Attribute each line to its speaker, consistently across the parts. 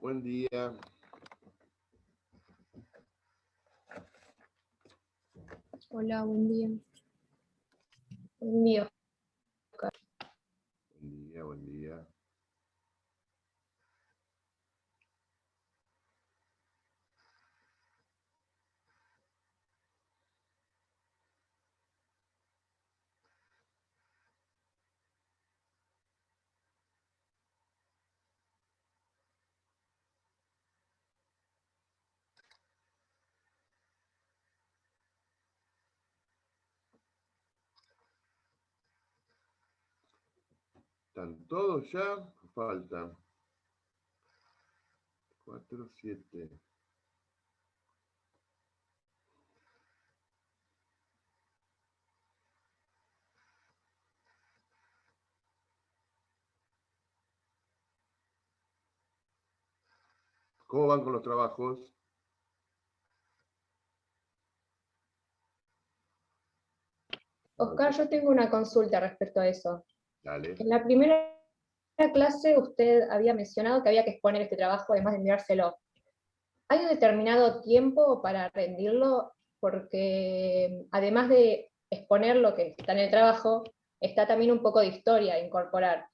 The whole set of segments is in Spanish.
Speaker 1: Buen día.
Speaker 2: Hola, buen día. Buen día.
Speaker 1: Buen día, buen día. ¿Están todos ya? Faltan 4, 7. ¿Cómo van con los trabajos?
Speaker 2: Oscar, yo tengo una consulta respecto a eso.
Speaker 1: Dale.
Speaker 2: En la primera clase usted había mencionado que había que exponer este trabajo además de enviárselo. ¿Hay un determinado tiempo para rendirlo? Porque además de exponer lo que está en el trabajo, está también un poco de historia a incorporar.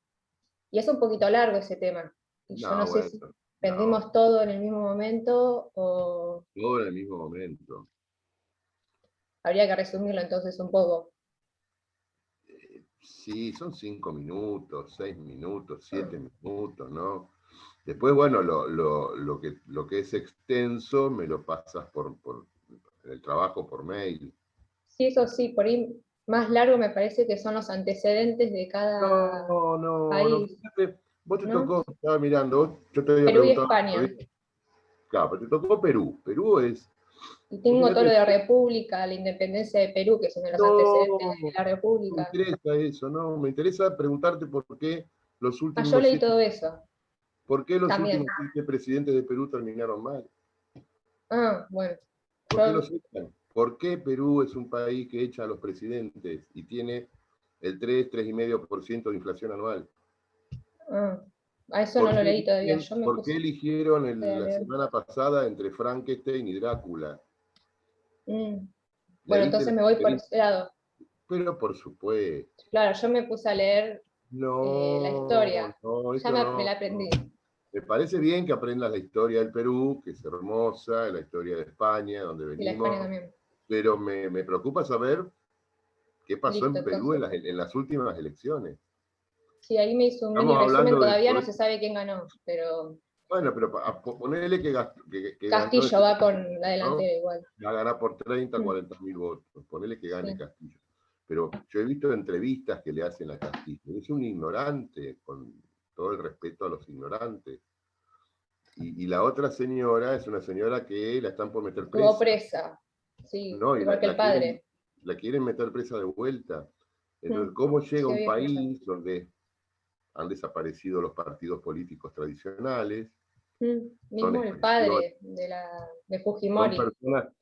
Speaker 2: Y es un poquito largo ese tema. Y yo no
Speaker 1: No,
Speaker 2: sé
Speaker 1: bueno,
Speaker 2: si
Speaker 1: no.
Speaker 2: rendimos todo en el mismo momento o
Speaker 1: Todo en el mismo momento.
Speaker 2: habría que resumirlo entonces un poco.
Speaker 1: Sí, son 5 minutos, 6 minutos, 7 minutos, ¿no? Después, bueno, lo que es extenso me lo pasas por el trabajo por mail.
Speaker 2: Sí, eso sí, por ahí más largo me parece que son los antecedentes de cada
Speaker 1: No.
Speaker 2: país,
Speaker 1: Fíjate, vos te
Speaker 2: ¿no?
Speaker 1: tocó, estaba mirando, yo te había
Speaker 2: Perú y
Speaker 1: preguntado.
Speaker 2: España.
Speaker 1: Claro, pero te tocó Perú. Perú es.
Speaker 2: Y
Speaker 1: Vos
Speaker 2: tengo todo lo
Speaker 1: fíjate,
Speaker 2: de la República, la independencia de Perú, que son de los antecedentes
Speaker 1: no,
Speaker 2: de la
Speaker 1: no me
Speaker 2: República.
Speaker 1: interesa eso, no. Me interesa preguntarte por qué los
Speaker 2: Ah, yo
Speaker 1: últimos
Speaker 2: leí
Speaker 1: siete,
Speaker 2: todo eso,
Speaker 1: por qué los
Speaker 2: también.
Speaker 1: últimos 7 presidentes de Perú terminaron mal.
Speaker 2: Ah, bueno.
Speaker 1: ¿Por qué
Speaker 2: Yo,
Speaker 1: los echan? ¿Por qué Perú es un país que echa a los presidentes y tiene el 3,5% de inflación anual?
Speaker 2: ah, a eso no lo leí todavía. Yo me
Speaker 1: ¿Por qué
Speaker 2: puse
Speaker 1: eligieron
Speaker 2: a
Speaker 1: la
Speaker 2: leer.
Speaker 1: semana pasada entre Frankenstein y Drácula?
Speaker 2: Mm. Bueno,
Speaker 1: ¿Leíste
Speaker 2: entonces me voy por ese lado.
Speaker 1: Pero por supuesto.
Speaker 2: Claro, yo me puse a leer la
Speaker 1: No,
Speaker 2: historia.
Speaker 1: no,
Speaker 2: Ya
Speaker 1: eso
Speaker 2: me
Speaker 1: no.
Speaker 2: la aprendí.
Speaker 1: Me parece bien que aprendas la historia del Perú, que es hermosa, la historia de España, donde
Speaker 2: Y la España
Speaker 1: venimos,
Speaker 2: también.
Speaker 1: pero me preocupa saber qué pasó
Speaker 2: Listo,
Speaker 1: en Perú
Speaker 2: entonces.
Speaker 1: en las últimas elecciones.
Speaker 2: Sí, ahí me hizo un mini
Speaker 1: Estamos
Speaker 2: resumen,
Speaker 1: hablando del
Speaker 2: todavía no
Speaker 1: poder.
Speaker 2: se sabe quién ganó, pero
Speaker 1: Bueno, pero ponele que ganó
Speaker 2: Castillo
Speaker 1: ese
Speaker 2: va con la
Speaker 1: presidente, ¿no?
Speaker 2: delantera igual.
Speaker 1: Va a ganar por 30,
Speaker 2: Mm,
Speaker 1: 40 mil votos. Ponele que gane
Speaker 2: sí.
Speaker 1: Castillo. Pero yo he visto entrevistas que le hacen a Castillo. Es un ignorante, con todo el respeto a los ignorantes. Y la otra señora es una señora que la están por meter
Speaker 2: Estuvo
Speaker 1: presa,
Speaker 2: presa, sí,
Speaker 1: ¿no? Y
Speaker 2: igual que el padre.
Speaker 1: la quieren meter presa de vuelta. Entonces,
Speaker 2: Mm,
Speaker 1: ¿cómo llega
Speaker 2: sí,
Speaker 1: un
Speaker 2: había escuchado.
Speaker 1: país donde han desaparecido los partidos políticos tradicionales? Son
Speaker 2: Mismo el
Speaker 1: expresiones,
Speaker 2: padre de Fujimori.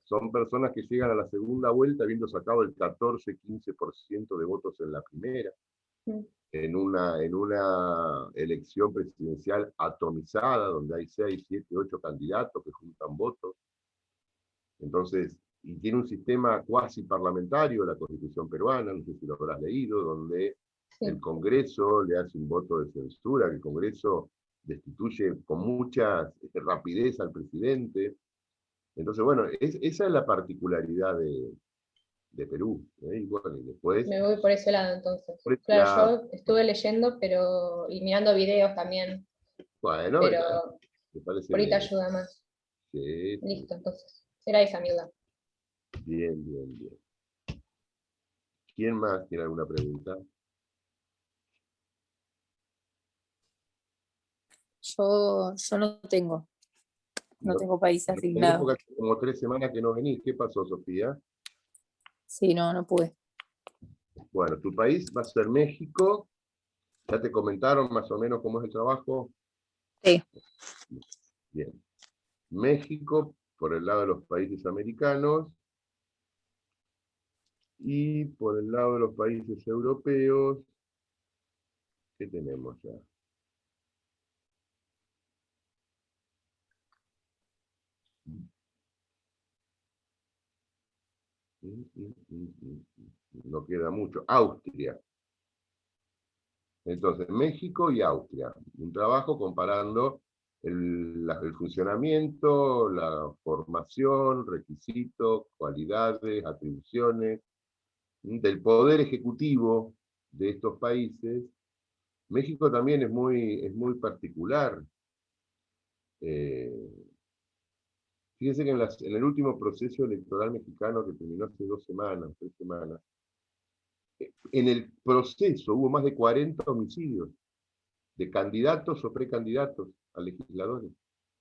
Speaker 1: son personas que llegan a la segunda vuelta habiendo sacado el 14-15% de votos en la primera,
Speaker 2: Mm,
Speaker 1: en una elección presidencial atomizada, donde hay 6, 7, 8 candidatos que juntan votos. Entonces, y tiene un sistema cuasi parlamentario, la Constitución peruana, no sé si lo habrás leído, donde el
Speaker 2: sí.
Speaker 1: Congreso le hace un voto de censura, que el Congreso destituye con mucha rapidez al presidente. Entonces, bueno, esa es la particularidad de Perú. Y bueno, y después,
Speaker 2: Me voy por ese lado entonces.
Speaker 1: por ese
Speaker 2: Claro,
Speaker 1: lado,
Speaker 2: yo estuve leyendo y mirando videos también,
Speaker 1: bueno,
Speaker 2: pero
Speaker 1: me parece
Speaker 2: por ahí te
Speaker 1: bien.
Speaker 2: ayuda más.
Speaker 1: Sí, sí,
Speaker 2: Listo, entonces. Era esa mi duda.
Speaker 1: bien, bien, bien. ¿Quién más tiene alguna pregunta?
Speaker 3: Yo no tengo país
Speaker 1: Tenés
Speaker 3: asignado.
Speaker 1: porque hace como 3 semanas que no venís. ¿Qué pasó, Sofía?
Speaker 3: Sí, no pude.
Speaker 1: Bueno, tu país va a ser México. ¿Ya te comentaron más o menos cómo es el trabajo?
Speaker 3: Sí.
Speaker 1: Bien. México, por el lado de los países americanos, y por el lado de los países europeos, ¿qué tenemos ya? No queda mucho. Austria. Entonces, México y Austria. Un trabajo comparando el funcionamiento, la formación, requisitos, cualidades, atribuciones del poder ejecutivo de estos países. México también es muy particular. Fíjense que en el último proceso electoral mexicano que terminó hace 2 semanas, 3 semanas, en el proceso hubo más de 40 homicidios de candidatos o precandidatos a legisladores.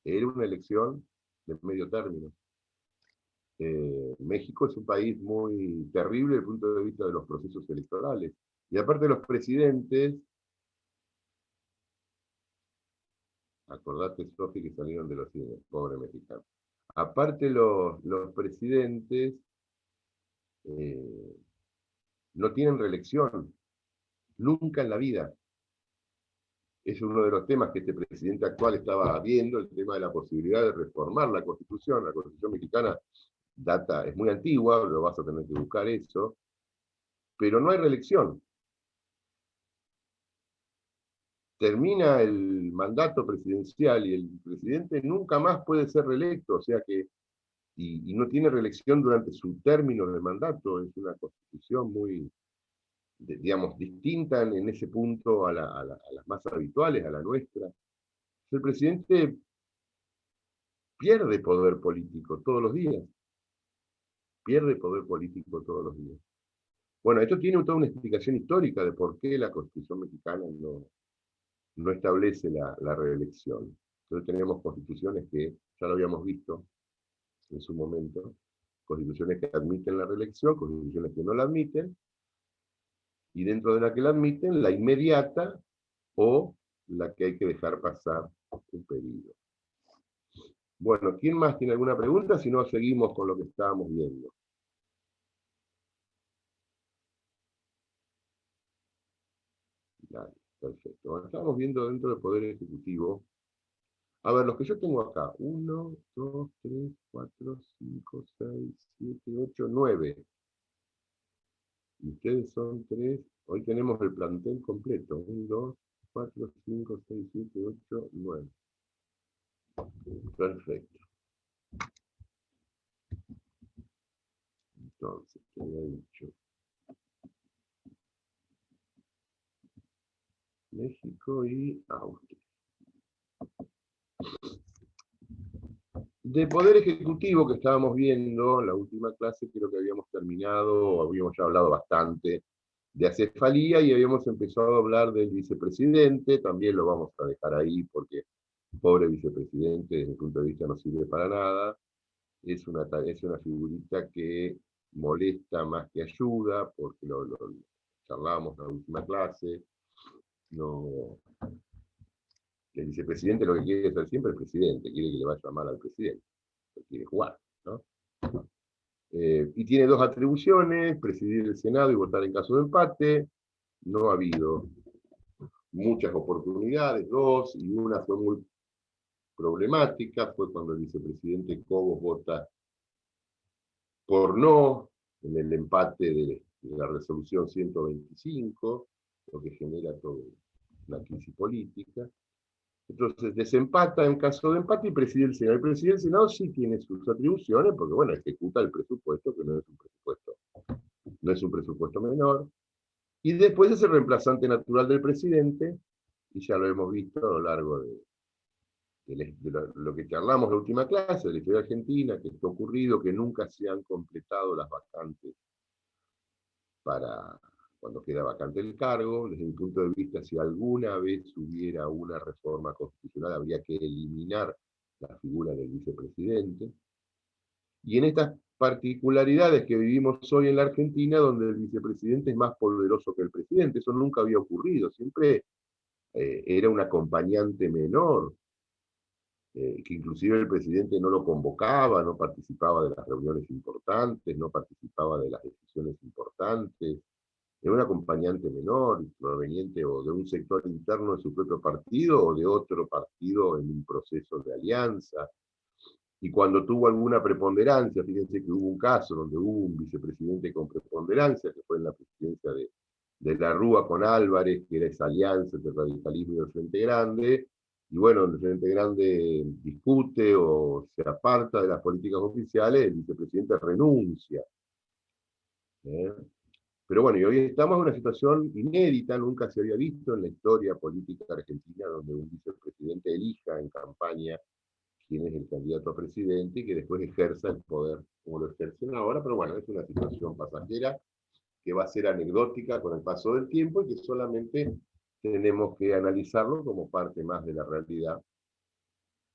Speaker 1: Era una elección de medio término. México es un país muy terrible desde el punto de vista de los procesos electorales. Y aparte los presidentes, acordate, Sofi, que salieron de los cines, pobre mexicano. Aparte los presidentes no tienen reelección, nunca en la vida. Es uno de los temas que este presidente actual estaba viendo, el tema de la posibilidad de reformar la Constitución. La Constitución mexicana es muy antigua, lo vas a tener que buscar eso, pero no hay reelección. Termina el mandato presidencial y el presidente nunca más puede ser reelecto, o sea que, y no tiene reelección durante su término de mandato. Es una constitución muy, digamos, distinta en ese punto a las más habituales, a la nuestra. El presidente pierde poder político todos los días. Pierde poder político todos los días. Bueno, esto tiene toda una explicación histórica de por qué la Constitución mexicana no establece la reelección. Entonces tenemos constituciones que, ya lo habíamos visto en su momento, constituciones que admiten la reelección, constituciones que no la admiten, y dentro de la que la admiten, la inmediata o la que hay que dejar pasar un periodo. Bueno, ¿quién más tiene alguna pregunta? Si no, seguimos con lo que estábamos viendo. Dale, perfecto. Bueno, estábamos viendo dentro del Poder Ejecutivo. A ver, los que yo tengo acá. 1, 2, 3, 4, 5, 6, 7, 8, 9. Y ustedes son 3. Hoy tenemos el plantel completo. 1, 2, 4, 5, 6, 7, 8, 9. Perfecto. Entonces, ¿qué había dicho? México y Austria. De Poder Ejecutivo que estábamos viendo, la última clase creo que habíamos terminado, habíamos ya hablado bastante de acefalía y habíamos empezado a hablar del vicepresidente. También lo vamos a dejar ahí porque pobre vicepresidente desde mi punto de vista no sirve para nada. Es una figurita que molesta más que ayuda, porque lo charlábamos en la última clase. No, el vicepresidente lo que quiere ser siempre es presidente, quiere que le vaya mal al presidente, quiere jugar, ¿no? Y tiene 2 atribuciones: presidir el Senado y votar en caso de empate. No ha habido muchas oportunidades, 2, y una fue muy problemática, fue cuando el vicepresidente Cobos vota por no en el empate de la resolución 125, lo que genera toda una crisis política. Entonces desempata en caso de empate y preside el Senado. El presidente del Senado sí tiene sus atribuciones, porque bueno, ejecuta el presupuesto, que no es un presupuesto menor. Y después es el reemplazante natural del presidente, y ya lo hemos visto a lo largo de lo que charlamos en la última clase, de la historia argentina, que está ocurrido, que nunca se han completado las vacantes para cuando queda vacante el cargo. Desde mi punto de vista, si alguna vez hubiera una reforma constitucional, habría que eliminar la figura del vicepresidente. Y en estas particularidades que vivimos hoy en la Argentina, donde el vicepresidente es más poderoso que el presidente, eso nunca había ocurrido, siempre era un acompañante menor, que inclusive el presidente no lo convocaba, no participaba de las reuniones importantes, no participaba de las decisiones importantes. Era un acompañante menor, proveniente o de un sector interno de su propio partido o de otro partido en un proceso de alianza. Y cuando tuvo alguna preponderancia, fíjense que hubo un caso donde hubo un vicepresidente con preponderancia, que fue en la presidencia de la Rúa con Álvarez, que era esa alianza entre el radicalismo y el Frente Grande, y bueno, el Frente Grande discute o se aparta de las políticas oficiales, el vicepresidente renuncia. Pero bueno, y hoy estamos en una situación inédita, nunca se había visto en la historia política argentina, donde un vicepresidente elija en campaña quién es el candidato a presidente y que después ejerza el poder como lo ejercen ahora, pero bueno, es una situación pasajera que va a ser anecdótica con el paso del tiempo y que solamente tenemos que analizarlo como parte más de la realidad.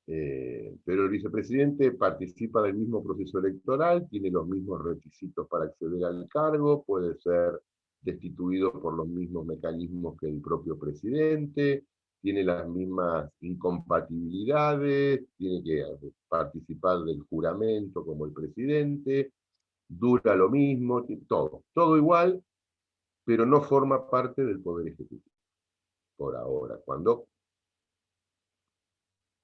Speaker 1: Pero el vicepresidente participa del mismo proceso electoral, tiene los mismos requisitos para acceder al cargo, puede ser destituido por los mismos mecanismos que el propio presidente, tiene las mismas incompatibilidades, tiene que participar del juramento como el presidente, dura lo mismo, todo igual, pero no forma parte del Poder Ejecutivo, por ahora. Cuando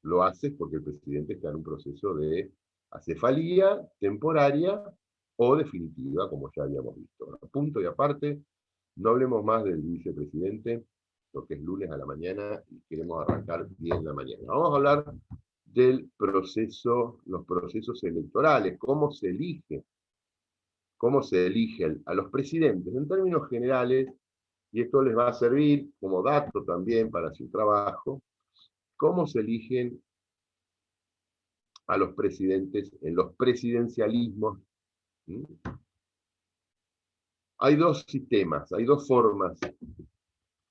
Speaker 1: lo hace porque el presidente está en un proceso de acefalía temporaria o definitiva, como ya habíamos visto. Bueno, punto y aparte, no hablemos más del vicepresidente, porque es lunes a la mañana y queremos arrancar bien la mañana. Vamos a hablar del proceso, los procesos electorales, cómo se eligen a los presidentes en términos generales, y esto les va a servir como dato también para su trabajo, cómo se eligen a los presidentes en los presidencialismos. Hay dos sistemas, hay dos formas.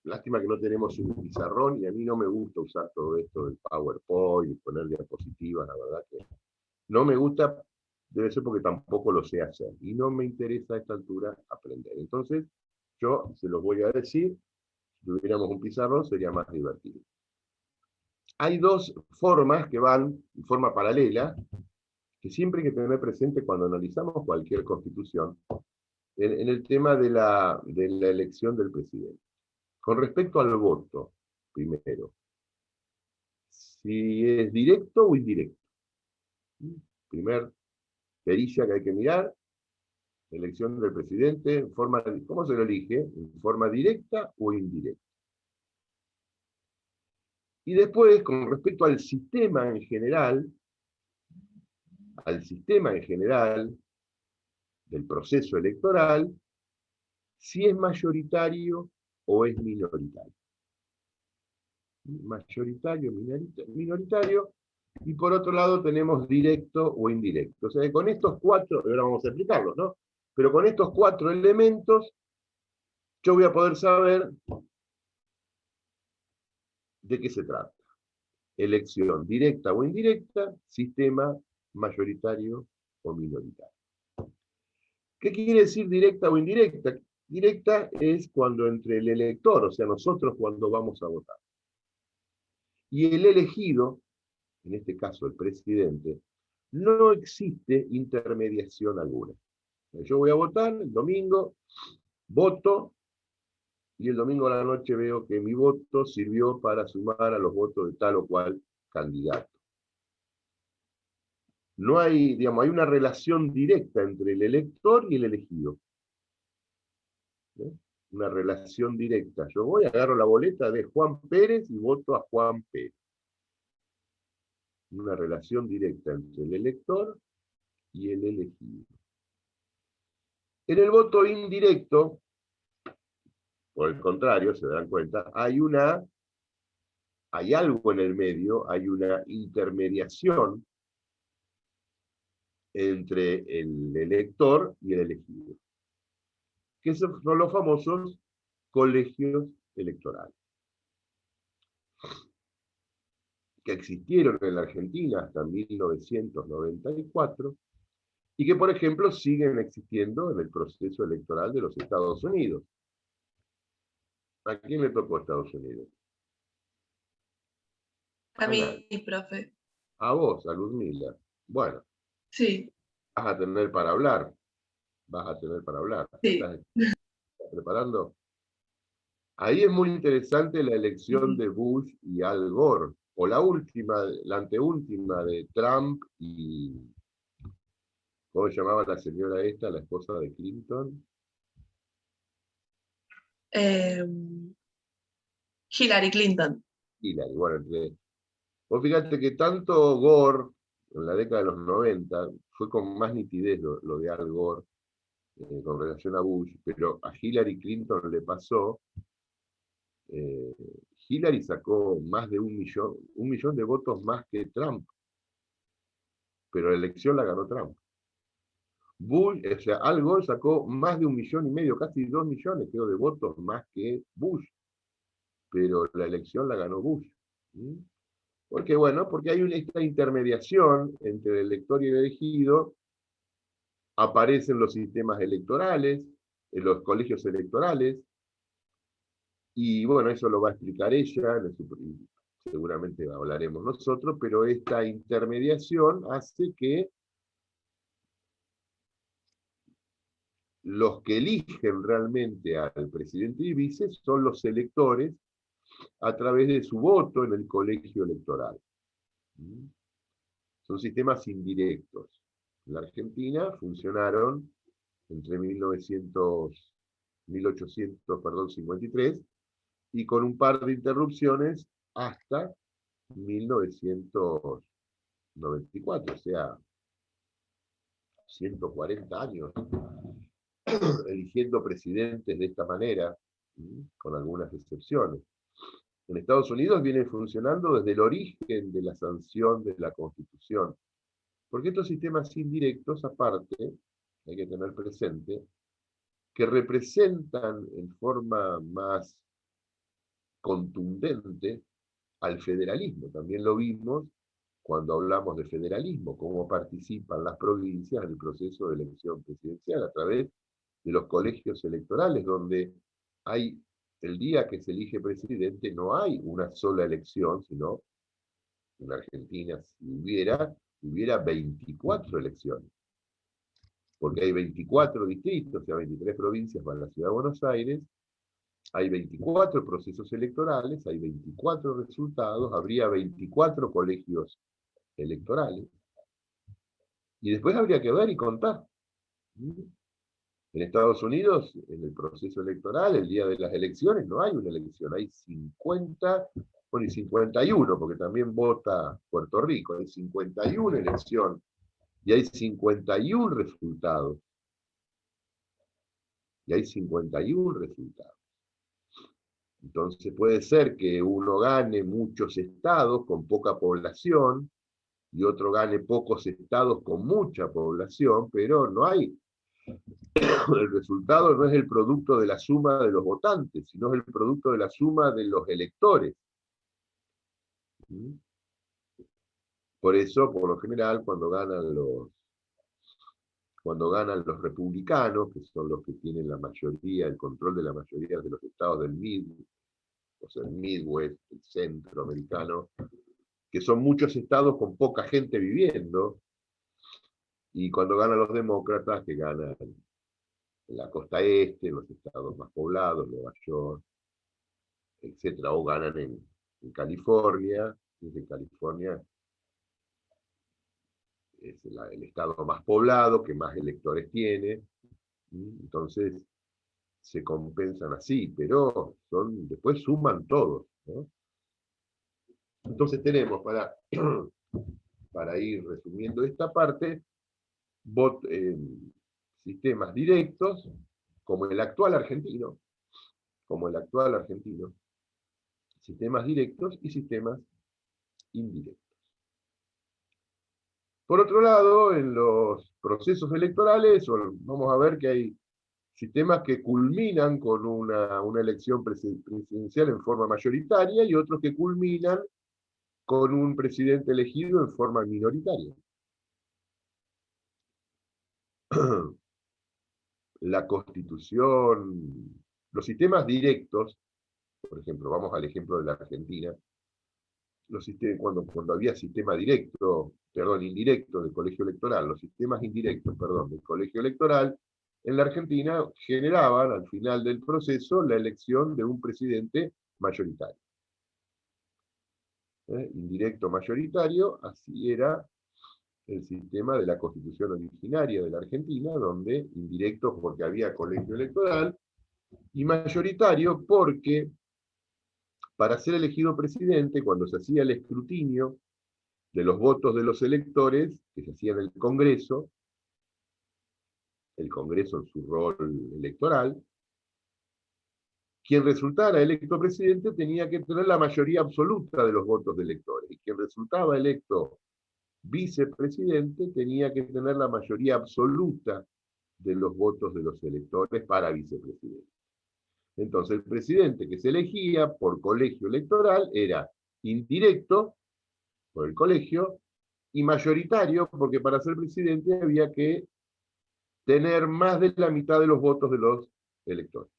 Speaker 1: Lástima que no tenemos un pizarrón y a mí no me gusta usar todo esto del PowerPoint y poner diapositivas, la verdad que no me gusta, debe ser porque tampoco lo sé hacer y no me interesa a esta altura aprender. Entonces, yo se los voy a decir, si tuviéramos un pizarrón sería más divertido. Hay dos formas que van de forma paralela, que siempre hay que tener presente cuando analizamos cualquier constitución, en el tema de la elección del presidente. Con respecto al voto, primero, si es directo o indirecto. Primer pericia que hay que mirar, elección del presidente, ¿cómo se lo elige? ¿En forma directa o indirecta? Y después, con respecto al sistema en general, del proceso electoral, si es mayoritario o es minoritario. Mayoritario, minoritario, y por otro lado tenemos directo o indirecto. O sea, con estos cuatro, ahora vamos a explicarlos, ¿no? Pero con estos cuatro elementos, yo voy a poder saber de qué se trata. Elección directa o indirecta, sistema mayoritario o minoritario. ¿Qué quiere decir directa o indirecta? Directa es cuando entre el elector, o sea, nosotros cuando vamos a votar, y el elegido, en este caso el presidente, no existe intermediación alguna. Yo voy a votar el domingo, voto, y el domingo a la noche veo que mi voto sirvió para sumar a los votos de tal o cual candidato. No hay, digamos, hay una relación directa entre el elector y el elegido. Una relación directa. Yo voy, agarro la boleta de Juan Pérez y voto a Juan Pérez. Una relación directa entre el elector y el elegido. En el voto indirecto, por el contrario, se dan cuenta, hay algo en el medio, hay una intermediación entre el elector y el elegido, que son los famosos colegios electorales, que existieron en la Argentina hasta 1994, y que, por ejemplo, siguen existiendo en el proceso electoral de los Estados Unidos. ¿A quién le tocó Estados Unidos?
Speaker 4: A mí, profe.
Speaker 1: A vos, a Luzmila. Bueno.
Speaker 4: Sí.
Speaker 1: Vas a tener para hablar.
Speaker 4: Sí.
Speaker 1: ¿Estás preparando? Ahí es muy interesante la elección de Bush y Al Gore, o la anteúltima de Trump y, ¿cómo se llamaba la señora esta, la esposa de Clinton?
Speaker 4: Hillary Clinton.
Speaker 1: Hillary. Bueno, vos fíjate que tanto Gore, en la década de los 90, fue con más nitidez lo de Al Gore, con relación a Bush, pero a Hillary Clinton le pasó. Hillary sacó más de 1 millón de votos más que Trump, pero la elección la ganó Trump. Bush, o sea, Al Gore sacó más de 1,5 millones, casi 2 millones, creo, de votos más que Bush, pero la elección la ganó Bush. ¿Mm? Porque, bueno, porque hay esta intermediación entre el elector y el elegido, aparecen los sistemas electorales, en los colegios electorales, y bueno, eso lo va a explicar ella, seguramente hablaremos nosotros, pero esta intermediación hace que los que eligen realmente al presidente y vice son los electores a través de su voto en el colegio electoral. Son sistemas indirectos. En la Argentina funcionaron entre 1853 y con un par de interrupciones hasta 1994, o sea, 140 años, eligiendo presidentes de esta manera, con algunas excepciones. En Estados Unidos viene funcionando desde el origen de la sanción de la Constitución, porque estos sistemas indirectos, aparte, hay que tener presente, que representan en forma más contundente al federalismo. También lo vimos cuando hablamos de federalismo, cómo participan las provincias en el proceso de elección presidencial a través de los colegios electorales, donde hay, el día que se elige presidente, no hay una sola elección, sino en Argentina, si hubiera 24 elecciones. Porque hay 24 distritos, o sea, 23 provincias para la Ciudad de Buenos Aires, hay 24 procesos electorales, hay 24 resultados, habría 24 colegios electorales, y después habría que ver y contar. En Estados Unidos, en el proceso electoral, el día de las elecciones, no hay una elección, hay 50, bueno, y 51, porque también vota Puerto Rico, hay 51 elecciones, y hay 51 resultados. Y hay 51 resultados. Entonces puede ser que uno gane muchos estados con poca población, y otro gane pocos estados con mucha población, pero no hay. El resultado no es el producto de la suma de los votantes, sino es el producto de la suma de los electores. Por eso, por lo general, cuando ganan los republicanos, que son los que tienen la mayoría, el control de la mayoría de los estados del o sea, el Midwest, el centro americano, que son muchos estados con poca gente viviendo, y cuando ganan los demócratas, que ganan en la costa este, los estados más poblados, Nueva York, etc., o ganan en California, desde California es el estado más poblado, que más electores tiene, entonces se compensan así, pero después suman todos, ¿no? Entonces tenemos, para ir resumiendo esta parte, sistemas directos, como el actual argentino, sistemas directos y sistemas indirectos. Por otro lado, en los procesos electorales, vamos a ver que hay sistemas que culminan con una elección presidencial en forma mayoritaria y otros que culminan con un presidente elegido en forma minoritaria. La Constitución, los sistemas directos, por ejemplo, vamos al ejemplo de la Argentina, cuando había sistema indirecto del colegio electoral, los sistemas indirectos, del colegio electoral, en la Argentina generaban al final del proceso la elección de un presidente mayoritario. indirecto mayoritario, así era el sistema de la Constitución originaria de la Argentina, donde indirecto porque había colegio electoral, y mayoritario porque para ser elegido presidente, cuando se hacía el escrutinio de los votos de los electores, que se hacía en el Congreso en su rol electoral, quien resultara electo presidente tenía que tener la mayoría absoluta de los votos de electores, y quien resultaba electo vicepresidente tenía que tener la mayoría absoluta de los votos de los electores para vicepresidente. Entonces el presidente que se elegía por colegio electoral era indirecto por el colegio y mayoritario porque para ser presidente había que tener más de la mitad de los votos de los electores.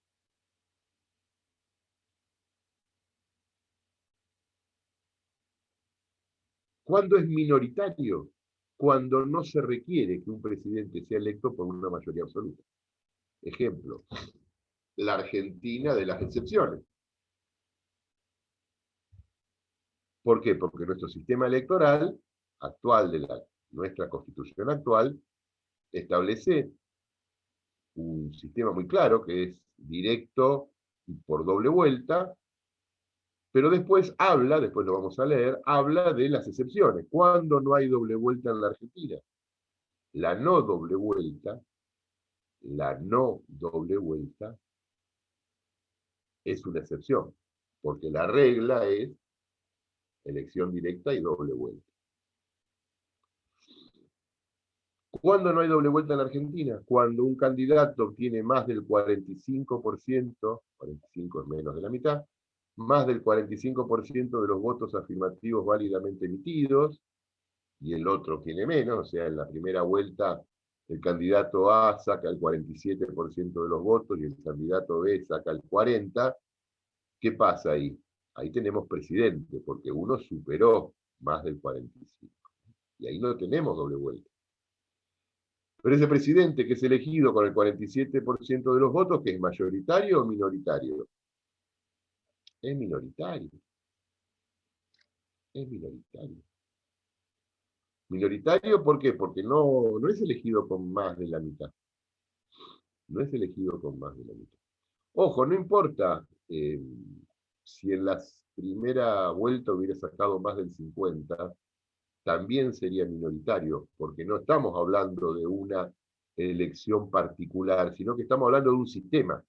Speaker 1: ¿Cuándo es minoritario? Cuando no se requiere que un presidente sea electo por una mayoría absoluta. Ejemplo, la Argentina de las excepciones. ¿Por qué? Porque nuestro sistema electoral actual, nuestra constitución actual, establece un sistema muy claro que es directo y por doble vuelta, pero después después lo vamos a leer, habla de las excepciones. ¿Cuándo no hay doble vuelta en la Argentina? La no doble vuelta es una excepción, porque la regla es elección directa y doble vuelta. ¿Cuándo no hay doble vuelta en la Argentina? Cuando un candidato obtiene más del 45%, 45 es menos de la mitad, más del 45% de los votos afirmativos válidamente emitidos, y el otro tiene menos, o sea, en la primera vuelta el candidato A saca el 47% de los votos y el candidato B saca el 40%. ¿Qué pasa ahí? Ahí tenemos presidente, porque uno superó más del 45%. Y ahí no tenemos doble vuelta. Pero ese presidente que es elegido con el 47% de los votos, ¿que es mayoritario o minoritario? Es minoritario. Es minoritario. ¿Minoritario por qué? Porque no es elegido con más de la mitad. No es elegido con más de la mitad. Ojo, no importa si en la primera vuelta hubiera sacado más del 50%, también sería minoritario, porque no estamos hablando de una elección particular, sino que estamos hablando de un sistema.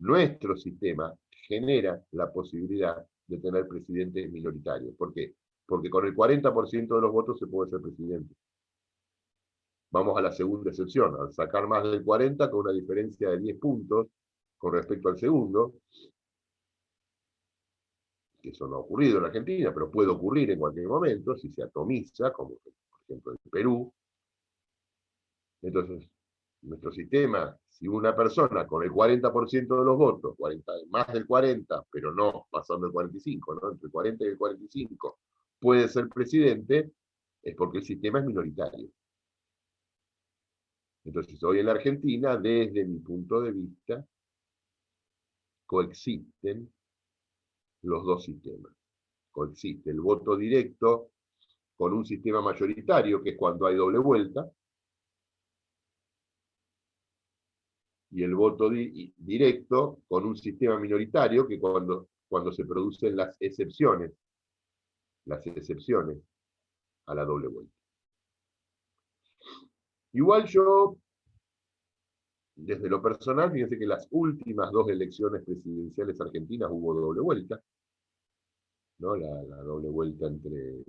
Speaker 1: Nuestro sistema genera la posibilidad de tener presidentes minoritarios. ¿Por qué? Porque con el 40% de los votos se puede ser presidente. Vamos a la segunda excepción, al sacar más del 40 con una diferencia de 10 puntos con respecto al segundo, que eso no ha ocurrido en la Argentina, pero puede ocurrir en cualquier momento, si se atomiza, como por ejemplo en Perú. Entonces, nuestro sistema, si una persona con el 40% de los votos, más del 40, pero no pasando el 45, ¿no? Entre el 40 y el 45, puede ser presidente, es porque el sistema es minoritario. Entonces, hoy en la Argentina, desde mi punto de vista, coexisten los dos sistemas. Coexiste el voto directo con un sistema mayoritario, que es cuando hay doble vuelta, y el voto directo con un sistema minoritario, que cuando se producen las excepciones a la doble vuelta. Igual yo, desde lo personal, fíjense que las últimas dos elecciones presidenciales argentinas hubo doble vuelta, ¿no? La doble vuelta entre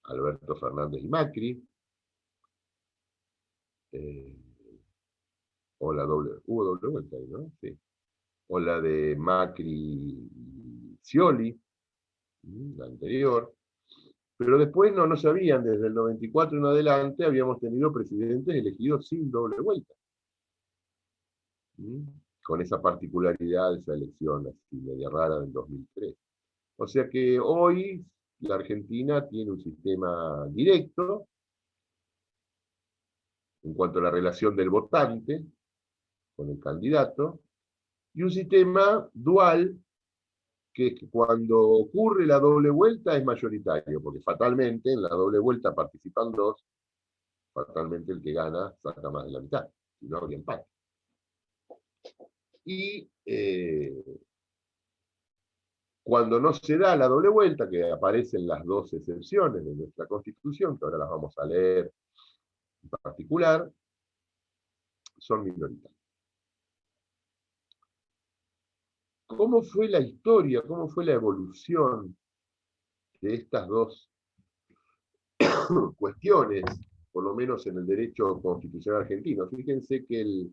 Speaker 1: Alberto Fernández y Macri, hubo doble vuelta ahí, ¿no? Sí. O la de Macri y Scioli, la anterior. Pero después no sabían, desde el 94 en adelante habíamos tenido presidentes elegidos sin doble vuelta. Con esa particularidad de esa elección así media rara del 2003. O sea que hoy la Argentina tiene un sistema directo en cuanto a la relación del votante con el candidato, y un sistema dual que es que cuando ocurre la doble vuelta es mayoritario, porque fatalmente en la doble vuelta participan dos, fatalmente el que gana saca más de la mitad, si no habría empate. Y cuando no se da la doble vuelta, que aparecen las dos excepciones de nuestra Constitución, que ahora las vamos a leer en particular, son minoritarios. ¿Cómo fue la historia, cómo fue la evolución de estas dos cuestiones, por lo menos en el derecho constitucional argentino? Fíjense que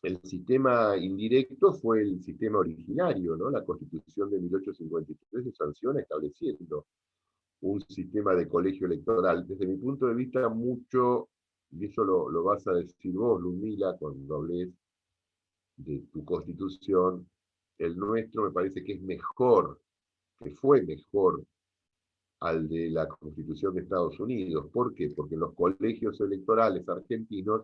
Speaker 1: el sistema indirecto fue el sistema originario, ¿no? La Constitución de 1853 se sanciona estableciendo un sistema de colegio electoral. Desde mi punto de vista, mucho, y eso lo vas a decir vos, Ludmila, cuando hables de tu Constitución, el nuestro me parece que es mejor, que fue mejor al de la Constitución de Estados Unidos. ¿Por qué? Porque en los colegios electorales argentinos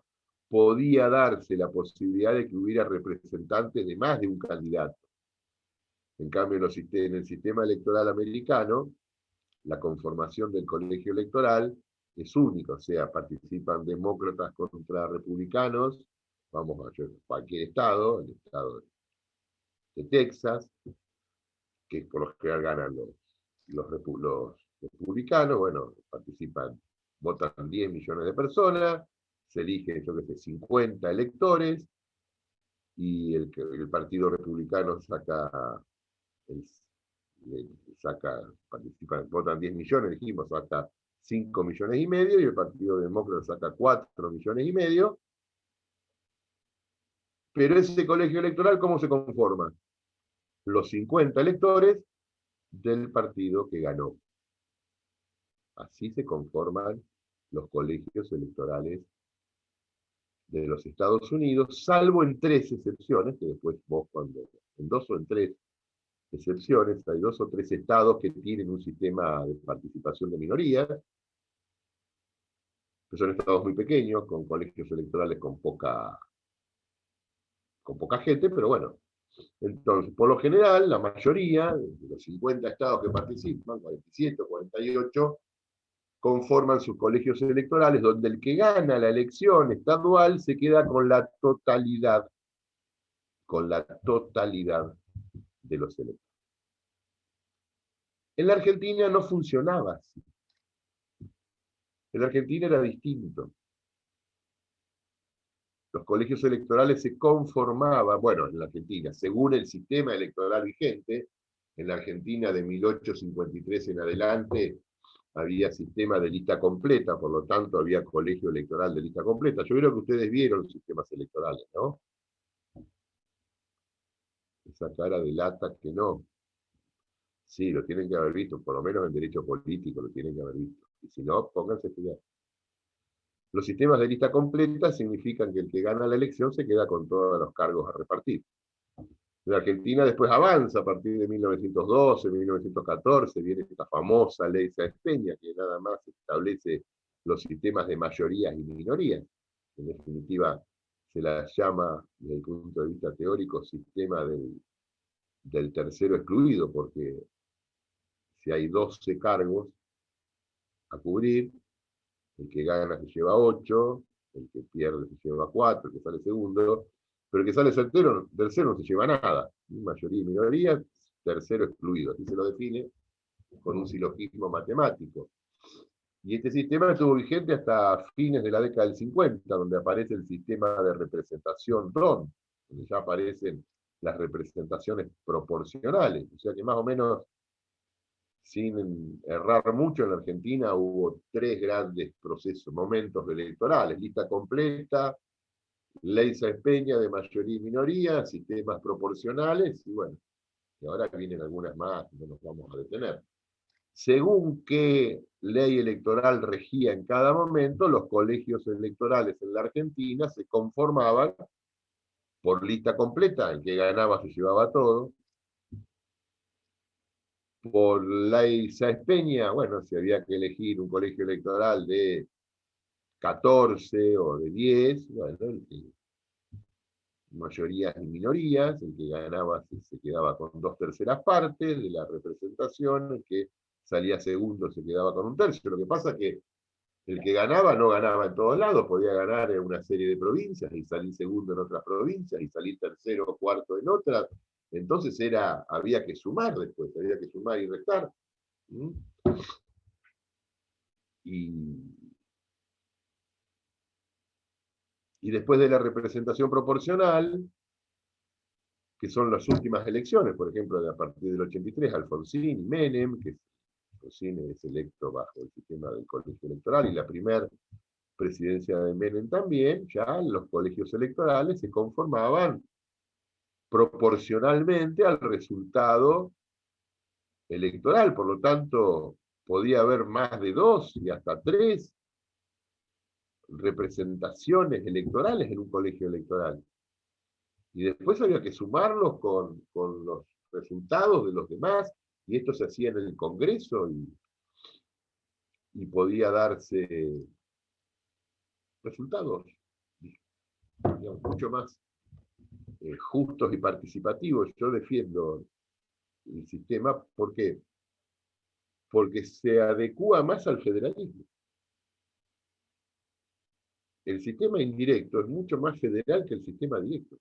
Speaker 1: podía darse la posibilidad de que hubiera representantes de más de un candidato. En cambio, en el sistema electoral americano, la conformación del colegio electoral es única, o sea, participan demócratas contra republicanos, vamos a cualquier estado, el estado de Texas, que por lo general ganan los republicanos, bueno, participan, votan 10 millones de personas, se eligen, yo que sé, 50 electores, y el Partido Republicano participan, votan 10 millones, dijimos, saca 5 millones y medio, y el Partido Demócrata saca 4 millones y medio. Pero ese colegio electoral, ¿cómo se conforma? Los 50 electores del partido que ganó. Así se conforman los colegios electorales de los Estados Unidos, salvo en 3 excepciones, que después vos en 2 o en 3 excepciones, hay 2 o 3 estados que tienen un sistema de participación de minorías, que son estados muy pequeños, con colegios electorales con poca gente, pero bueno. Entonces, por lo general, la mayoría de los 50 estados que participan, 47 o 48, conforman sus colegios electorales, donde el que gana la elección estadual se queda con la totalidad de los electores. En la Argentina no funcionaba así. En la Argentina era distinto. Los colegios electorales se conformaban, bueno, en la Argentina, según el sistema electoral vigente, en la Argentina de 1853 en adelante había sistema de lista completa, por lo tanto había colegio electoral de lista completa. Yo creo que ustedes vieron los sistemas electorales, ¿no? Esa cara delata que no. Sí, lo tienen que haber visto, por lo menos en derecho político lo tienen que haber visto. Y si no, pónganse a estudiar. Los sistemas de lista completa significan que el que gana la elección se queda con todos los cargos a repartir. La Argentina después avanza a partir de 1912, 1914, viene esta famosa ley Sáenz Peña, que nada más establece los sistemas de mayorías y minorías. En definitiva, se la llama, desde el punto de vista teórico, sistema del tercero excluido, porque si hay 12 cargos a cubrir, el que gana se lleva 8, el que pierde se lleva 4, el que sale segundo, pero el que sale tercero no se lleva nada. Mayoría y minoría, tercero excluido. Así se lo define con un silogismo matemático. Y este sistema estuvo vigente hasta fines de la década del 50, donde aparece el sistema de representación RON, donde ya aparecen las representaciones proporcionales. O sea que más o menos, sin errar mucho, en la Argentina hubo 3 grandes momentos electorales: lista completa, ley Sáenz Peña de mayoría y minoría, sistemas proporcionales, y bueno, y ahora vienen algunas más, no nos vamos a detener. Según qué ley electoral regía en cada momento, los colegios electorales en la Argentina se conformaban por lista completa, el que ganaba se llevaba todo. Por ley Sáenz Peña, bueno, si había que elegir un colegio electoral de 14 o de 10, bueno, mayorías y minorías, el que ganaba se quedaba con 2/3 partes de la representación, el que salía segundo se quedaba con 1/3. Lo que pasa es que el que ganaba no ganaba en todos lados, podía ganar en una serie de provincias y salir segundo en otras provincias y salir tercero o cuarto en otras. Entonces había que sumar después, había que sumar y restar. ¿Mm? Y después de la representación proporcional, que son las últimas elecciones, por ejemplo, a partir del 83, Alfonsín y Menem, que Alfonsín es electo bajo el sistema del colegio electoral, y la primera presidencia de Menem también, ya los colegios electorales se conformaban proporcionalmente al resultado electoral, por lo tanto, podía haber más de 2 y hasta 3 representaciones electorales en un colegio electoral. Y después había que sumarlos con los resultados de los demás, y esto se hacía en el Congreso, y podía darse resultados, digamos, mucho más justos y participativos. Yo defiendo el sistema, ¿por qué? Porque se adecúa más al federalismo. El sistema indirecto es mucho más federal que el sistema directo.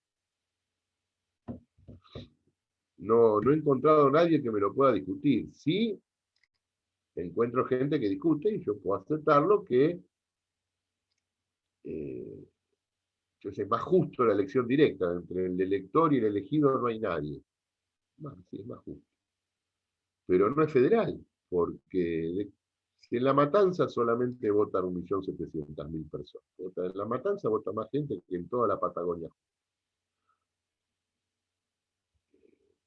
Speaker 1: No he encontrado a nadie que me lo pueda discutir. Sí, encuentro gente que discute, y yo puedo aceptarlo, que es más justo la elección directa. Entre el elector y el elegido no hay nadie. Sí, es más justo. Pero no es federal, porque si en La Matanza solamente votan 1.700.000 personas. En La Matanza vota más gente que en toda la Patagonia.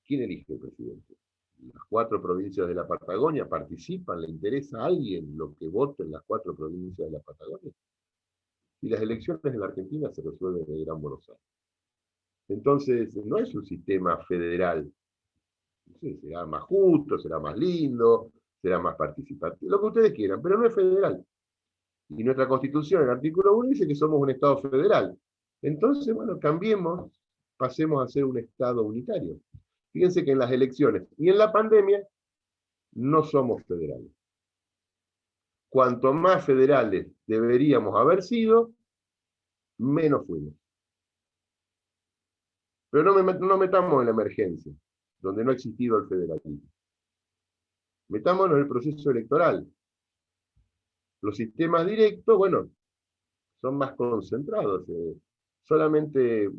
Speaker 1: ¿Quién elige el presidente? Las 4 provincias de la Patagonia participan, ¿le interesa a alguien lo que vote en las 4 provincias de la Patagonia? Y las elecciones en la Argentina se resuelven en el Gran Buenos Aires. Entonces, no es un sistema federal. Sí, será más justo, será más lindo, será más participativo, lo que ustedes quieran, pero no es federal. Y nuestra Constitución, el artículo 1, dice que somos un Estado federal. Entonces, bueno, cambiemos, pasemos a ser un Estado unitario. Fíjense que en las elecciones y en la pandemia no somos federales. Cuanto más federales deberíamos haber sido, menos fuimos. Pero no metamos en la emergencia, donde no ha existido el federalismo. Metámonos en el proceso electoral. Los sistemas directos, bueno, son más concentrados. Solamente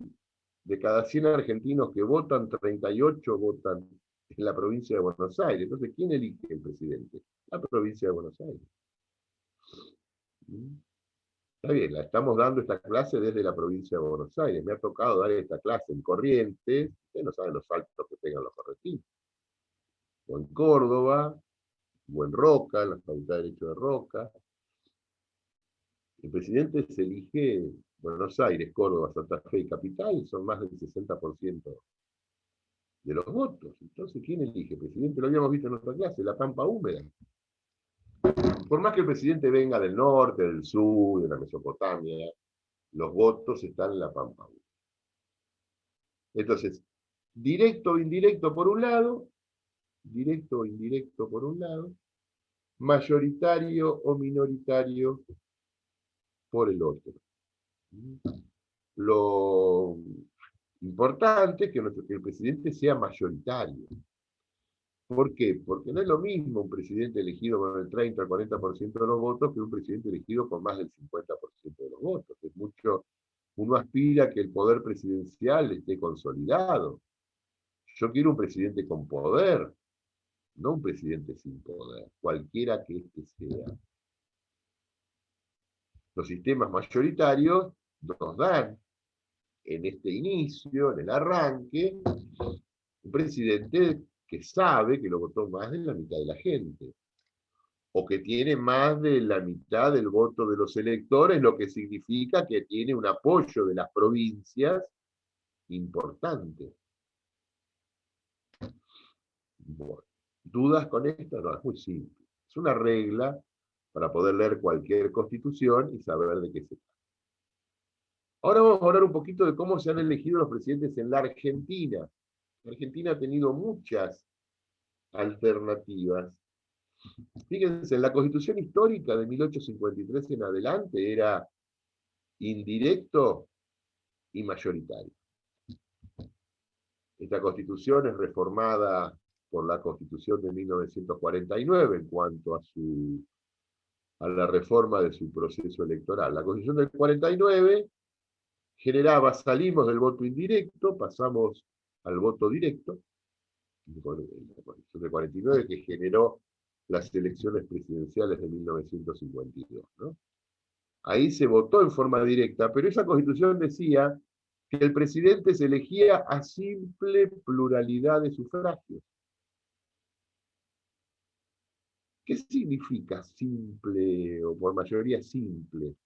Speaker 1: de cada 100 argentinos que votan, 38 votan en la provincia de Buenos Aires. Entonces, ¿quién elige el presidente? La provincia de Buenos Aires. Está bien, la estamos dando esta clase desde la provincia de Buenos Aires. Me ha tocado dar esta clase en Corrientes. Ustedes no saben los saltos que pegan los correntinos. O en Córdoba, o en Roca, en la Facultad de Derecho de Roca. El presidente se elige Buenos Aires, Córdoba, Santa Fe y Capital, son más del 60% de los votos. Entonces, ¿quién elige? El presidente, lo habíamos visto en nuestra clase, la Pampa Húmeda. Por más que el presidente venga del norte, del sur, de la Mesopotamia, los votos están en la Pampa Húmeda. Entonces, directo o indirecto por un lado, mayoritario o minoritario por el otro. Lo importante es que el presidente sea mayoritario. ¿Por qué? Porque no es lo mismo un presidente elegido con el 30 o 40% de los votos que un presidente elegido con más del 50% de los votos. Uno aspira a que el poder presidencial esté consolidado. Yo quiero un presidente con poder, no un presidente sin poder, cualquiera que éste sea. Los sistemas mayoritarios nos dan, en este inicio, en el arranque, un presidente que sabe que lo votó más de la mitad de la gente, o que tiene más de la mitad del voto de los electores, lo que significa que tiene un apoyo de las provincias importante. Bueno, ¿dudas con esto? No, es muy simple. Es una regla para poder leer cualquier constitución y saber de qué se trata. Ahora vamos a hablar un poquito de cómo se han elegido los presidentes en la Argentina. La Argentina ha tenido muchas alternativas. Fíjense, en la Constitución histórica de 1853 en adelante era indirecto y mayoritario. Esta Constitución es reformada por la Constitución de 1949 en cuanto a la reforma de su proceso electoral. La Constitución del 49 generaba, salimos del voto indirecto, pasamos al voto directo, la Constitución del 49 que generó las elecciones presidenciales de 1952, ¿no? Ahí se votó en forma directa, pero esa Constitución decía que el presidente se elegía a simple pluralidad de sufragios. ¿Qué significa simple o por mayoría simple?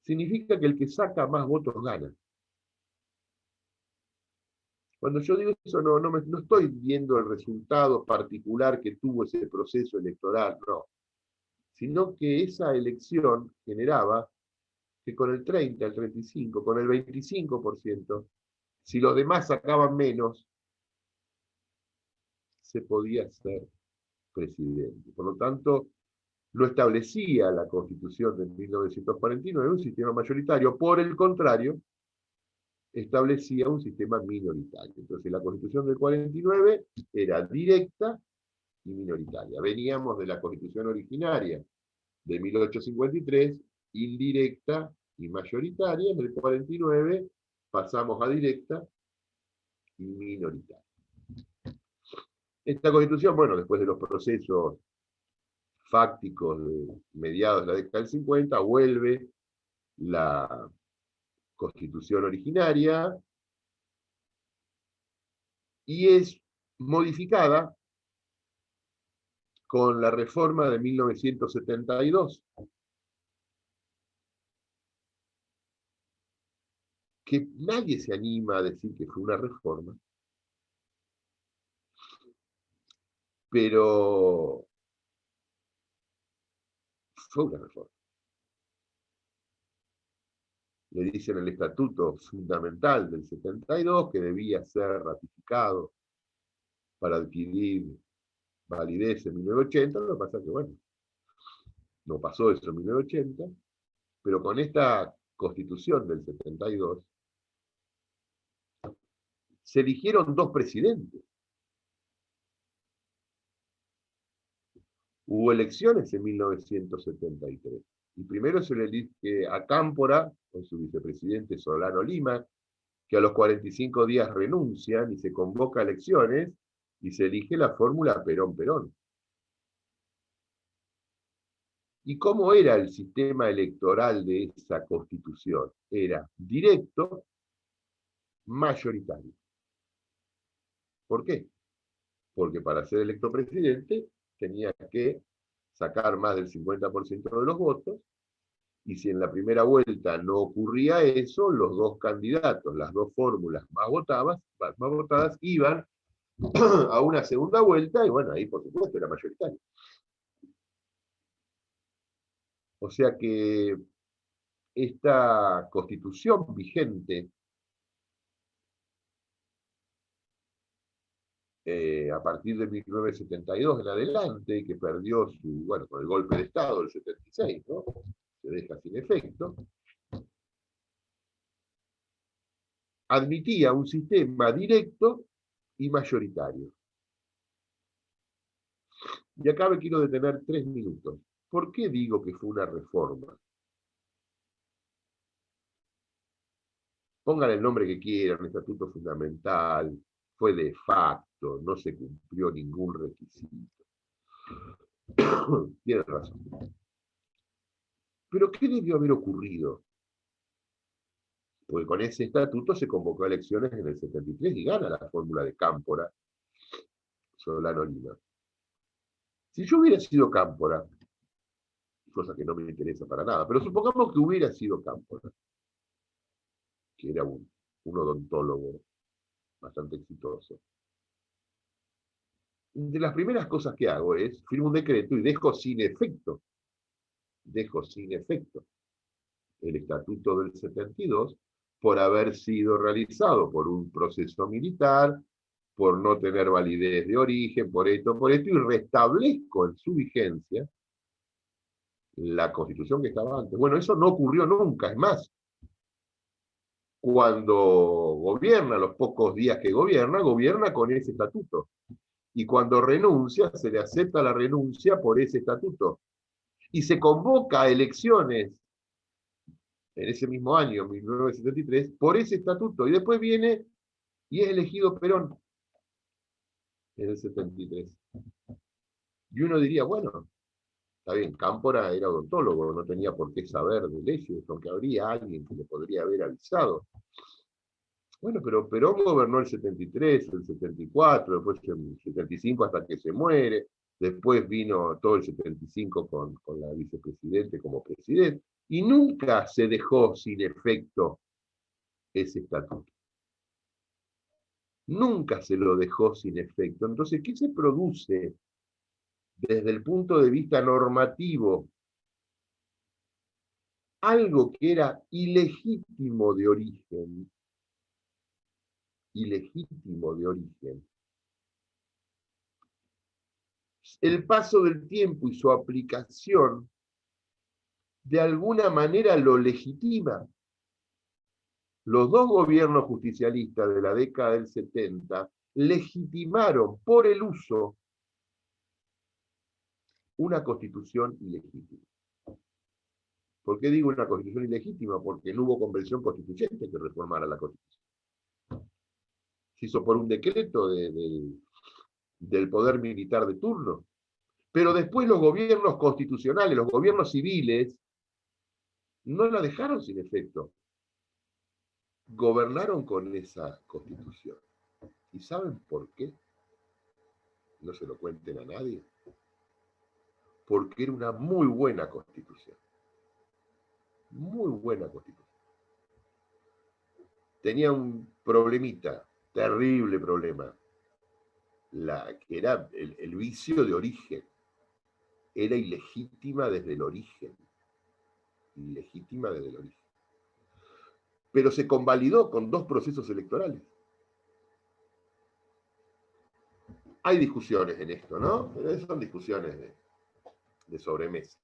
Speaker 1: Significa que el que saca más votos gana. Cuando yo digo eso, no estoy viendo el resultado particular que tuvo ese proceso electoral, no. Sino que esa elección generaba que con el 30, el 35, con el 25%, si los demás sacaban menos, se podía ser presidente. Por lo tanto, lo establecía la Constitución de 1949, un sistema mayoritario. Por el contrario, establecía un sistema minoritario. Entonces, la Constitución del 49 era directa y minoritaria. Veníamos de la Constitución originaria de 1853, indirecta y mayoritaria. En el 49 pasamos a directa y minoritaria. Esta Constitución, bueno, después de los procesos fácticos de mediados de la década del 50, vuelve la Constitución originaria y es modificada con la reforma de 1972, que nadie se anima a decir que fue una reforma, pero fue una reforma. Le dicen el estatuto fundamental del 72 que debía ser ratificado para adquirir validez en 1980, lo que pasa es que, bueno, no pasó eso en 1980, pero con esta Constitución del 72 se eligieron dos presidentes. Hubo elecciones en 1973. Y primero se le elige a Cámpora, con su vicepresidente Solano Lima, que a los 45 días renuncian y se convoca a elecciones y se elige la fórmula Perón-Perón. ¿Y cómo era el sistema electoral de esa Constitución? Era directo, mayoritario. ¿Por qué? Porque para ser electo presidente tenía que sacar más del 50% de los votos, y si en la primera vuelta no ocurría eso, los dos candidatos, las dos fórmulas más votadas, iban a una segunda vuelta, y bueno, ahí por supuesto era mayoritario. O sea que esta Constitución vigente a partir de 1972 en adelante, que perdió bueno, con el golpe de Estado del 76, ¿no? Se deja sin efecto, admitía un sistema directo y mayoritario. Y acá me quiero detener 3 minutos. ¿Por qué digo que fue una reforma? Pongan el nombre que quieran, estatuto fundamental, fue de facto, no se cumplió ningún requisito. Tienen razón. Pero ¿qué debió haber ocurrido? Porque con ese estatuto se convocó a elecciones en el 73 y gana la fórmula de Cámpora, Solano Lima. Si yo hubiera sido Cámpora, cosa que no me interesa para nada, pero supongamos que hubiera sido Cámpora, que era un odontólogo bastante exitoso. De las primeras cosas que hago es firmo un decreto y dejo sin efecto el estatuto del 72 por haber sido realizado por un proceso militar, por no tener validez de origen, por esto, y restablezco en su vigencia la Constitución que estaba antes. Bueno, eso no ocurrió nunca, es más, cuando gobierna, los pocos días que gobierna con ese estatuto. Y cuando renuncia, se le acepta la renuncia por ese estatuto. Y se convoca a elecciones en ese mismo año, 1973, por ese estatuto. Y después viene y es elegido Perón en el 73. Y uno diría, bueno, está bien, Cámpora era odontólogo, no tenía por qué saber de leyes, aunque habría alguien que le podría haber avisado. Bueno, pero Perón gobernó el 73, el 74, después el 75 hasta que se muere, después vino todo el 75 con la vicepresidente como presidente, y nunca se dejó sin efecto ese estatuto. Nunca se lo dejó sin efecto. Entonces, ¿qué se produce desde el punto de vista normativo? Algo que era ilegítimo de origen, el paso del tiempo y su aplicación de alguna manera lo legitima. Los dos gobiernos justicialistas de la década del 70 legitimaron por el uso una constitución ilegítima. ¿Por qué digo una constitución ilegítima? Porque no hubo convención constituyente que reformara la constitución. Se hizo por un decreto del poder militar de turno. Pero después los gobiernos constitucionales, los gobiernos civiles, no la dejaron sin efecto. Gobernaron con esa constitución. ¿Y saben por qué? No se lo cuenten a nadie. Porque era una muy buena constitución. Muy buena constitución. Tenía un problemita, terrible problema, que era el vicio de origen. Era ilegítima desde el origen. Ilegítima desde el origen. Pero se convalidó con 2 procesos electorales. Hay discusiones en esto, ¿no? Pero son discusiones de sobremesa.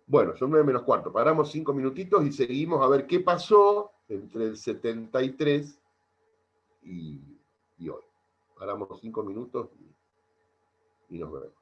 Speaker 1: Bueno, son 9:45. Paramos 5 minutitos y seguimos a ver qué pasó entre el 73 y hoy. Paramos 5 minutos y nos vemos.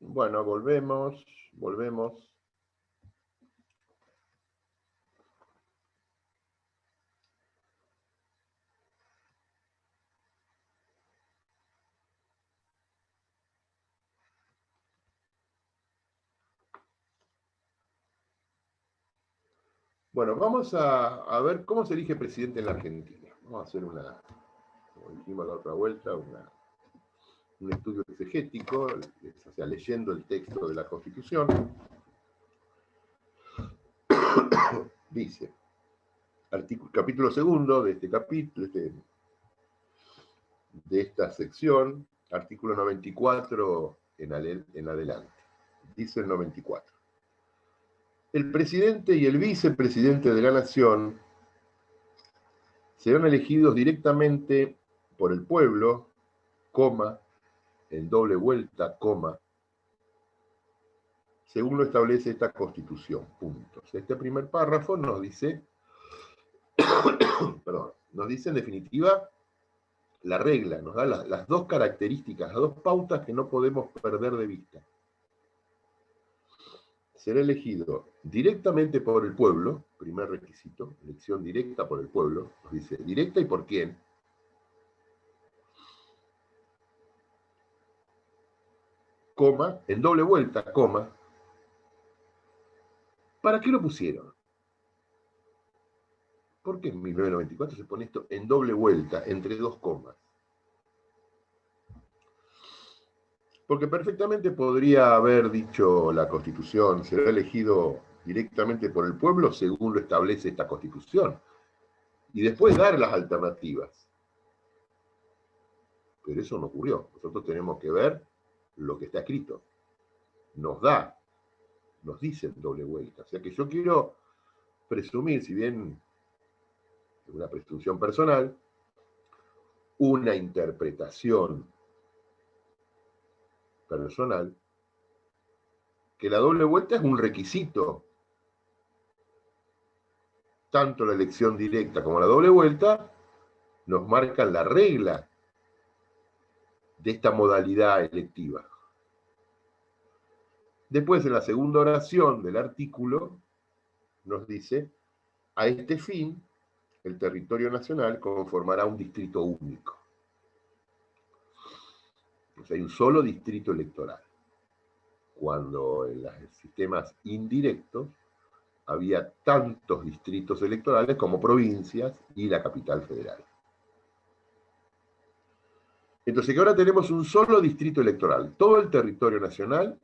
Speaker 1: Bueno, volvemos. Bueno, vamos a ver cómo se elige presidente en la Argentina. Vamos a hacer como dijimos la otra vuelta, un estudio exegético, o sea, leyendo el texto de la Constitución. Dice, capítulo segundo de este capítulo, de esta sección, artículo 94 en adelante. Dice el 94. El presidente y el vicepresidente de la Nación serán elegidos directamente por el pueblo, coma, en doble vuelta, coma, según lo establece esta Constitución, puntos. Este primer párrafo nos dice, nos dice en definitiva la regla, nos da las dos características, las dos pautas que no podemos perder de vista. Será elegido directamente por el pueblo, primer requisito, elección directa por el pueblo, nos dice directa y por quién. Coma, en doble vuelta, coma. ¿Para qué lo pusieron? ¿Por qué en 1994 se pone esto en doble vuelta, entre dos comas? Porque perfectamente podría haber dicho la Constitución, será elegido directamente por el pueblo según lo establece esta Constitución, y después dar las alternativas. Pero eso no ocurrió. Nosotros tenemos que ver lo que está escrito. Nos dice en doble vuelta. O sea que yo quiero presumir, si bien es una presunción personal, una interpretación personal, que la doble vuelta es un requisito. Tanto la elección directa como la doble vuelta nos marcan la regla de esta modalidad electiva. Después, en la segunda oración del artículo, nos dice, a este fin, el territorio nacional conformará un distrito único. O sea, hay un solo distrito electoral. Cuando en los sistemas indirectos había tantos distritos electorales como provincias y la capital federal. Entonces, que ahora tenemos un solo distrito electoral. Todo el territorio nacional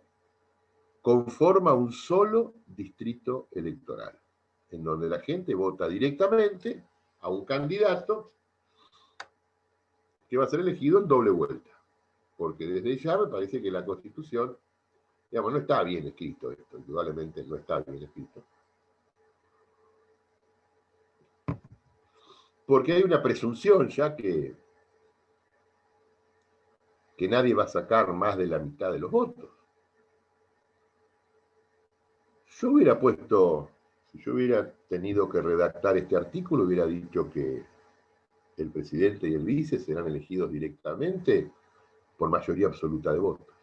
Speaker 1: conforma un solo distrito electoral, en donde la gente vota directamente a un candidato que va a ser elegido en doble vuelta. Porque desde ya me parece que la Constitución, digamos, no está bien escrito esto, indudablemente no está bien escrito. Porque hay una presunción ya que nadie va a sacar más de la mitad de los votos. Yo hubiera puesto, si yo hubiera tenido que redactar este artículo, hubiera dicho que el presidente y el vice serán elegidos directamente por mayoría absoluta de votos.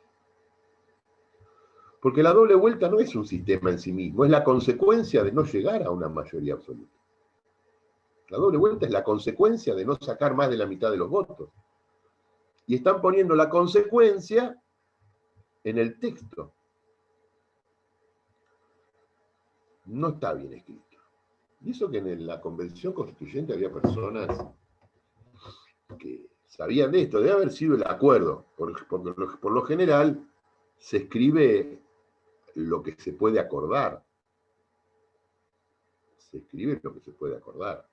Speaker 1: Porque la doble vuelta no es un sistema en sí mismo, es la consecuencia de no llegar a una mayoría absoluta. La doble vuelta es la consecuencia de no sacar más de la mitad de los votos. Y están poniendo la consecuencia en el texto. No está bien escrito. Y eso que en la Convención Constituyente había personas que sabían de esto, debe haber sido el acuerdo. Por lo general se escribe lo que se puede acordar. Se escribe lo que se puede acordar.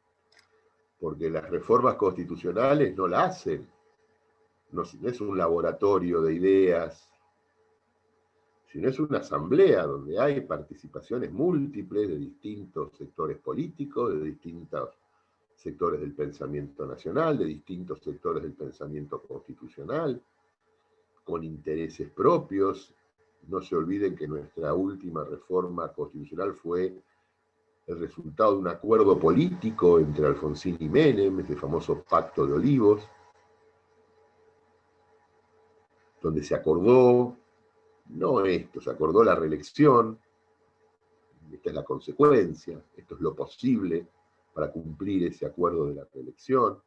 Speaker 1: Porque las reformas constitucionales no la hacen. No es un laboratorio de ideas, sino es una asamblea donde hay participaciones múltiples de distintos sectores políticos, de distintos sectores del pensamiento nacional, de distintos sectores del pensamiento constitucional, con intereses propios. No se olviden que nuestra última reforma constitucional fue el resultado de un acuerdo político entre Alfonsín y Menem, ese famoso Pacto de Olivos, donde se acordó, no esto, se acordó la reelección, esta es la consecuencia, esto es lo posible para cumplir ese acuerdo de la reelección,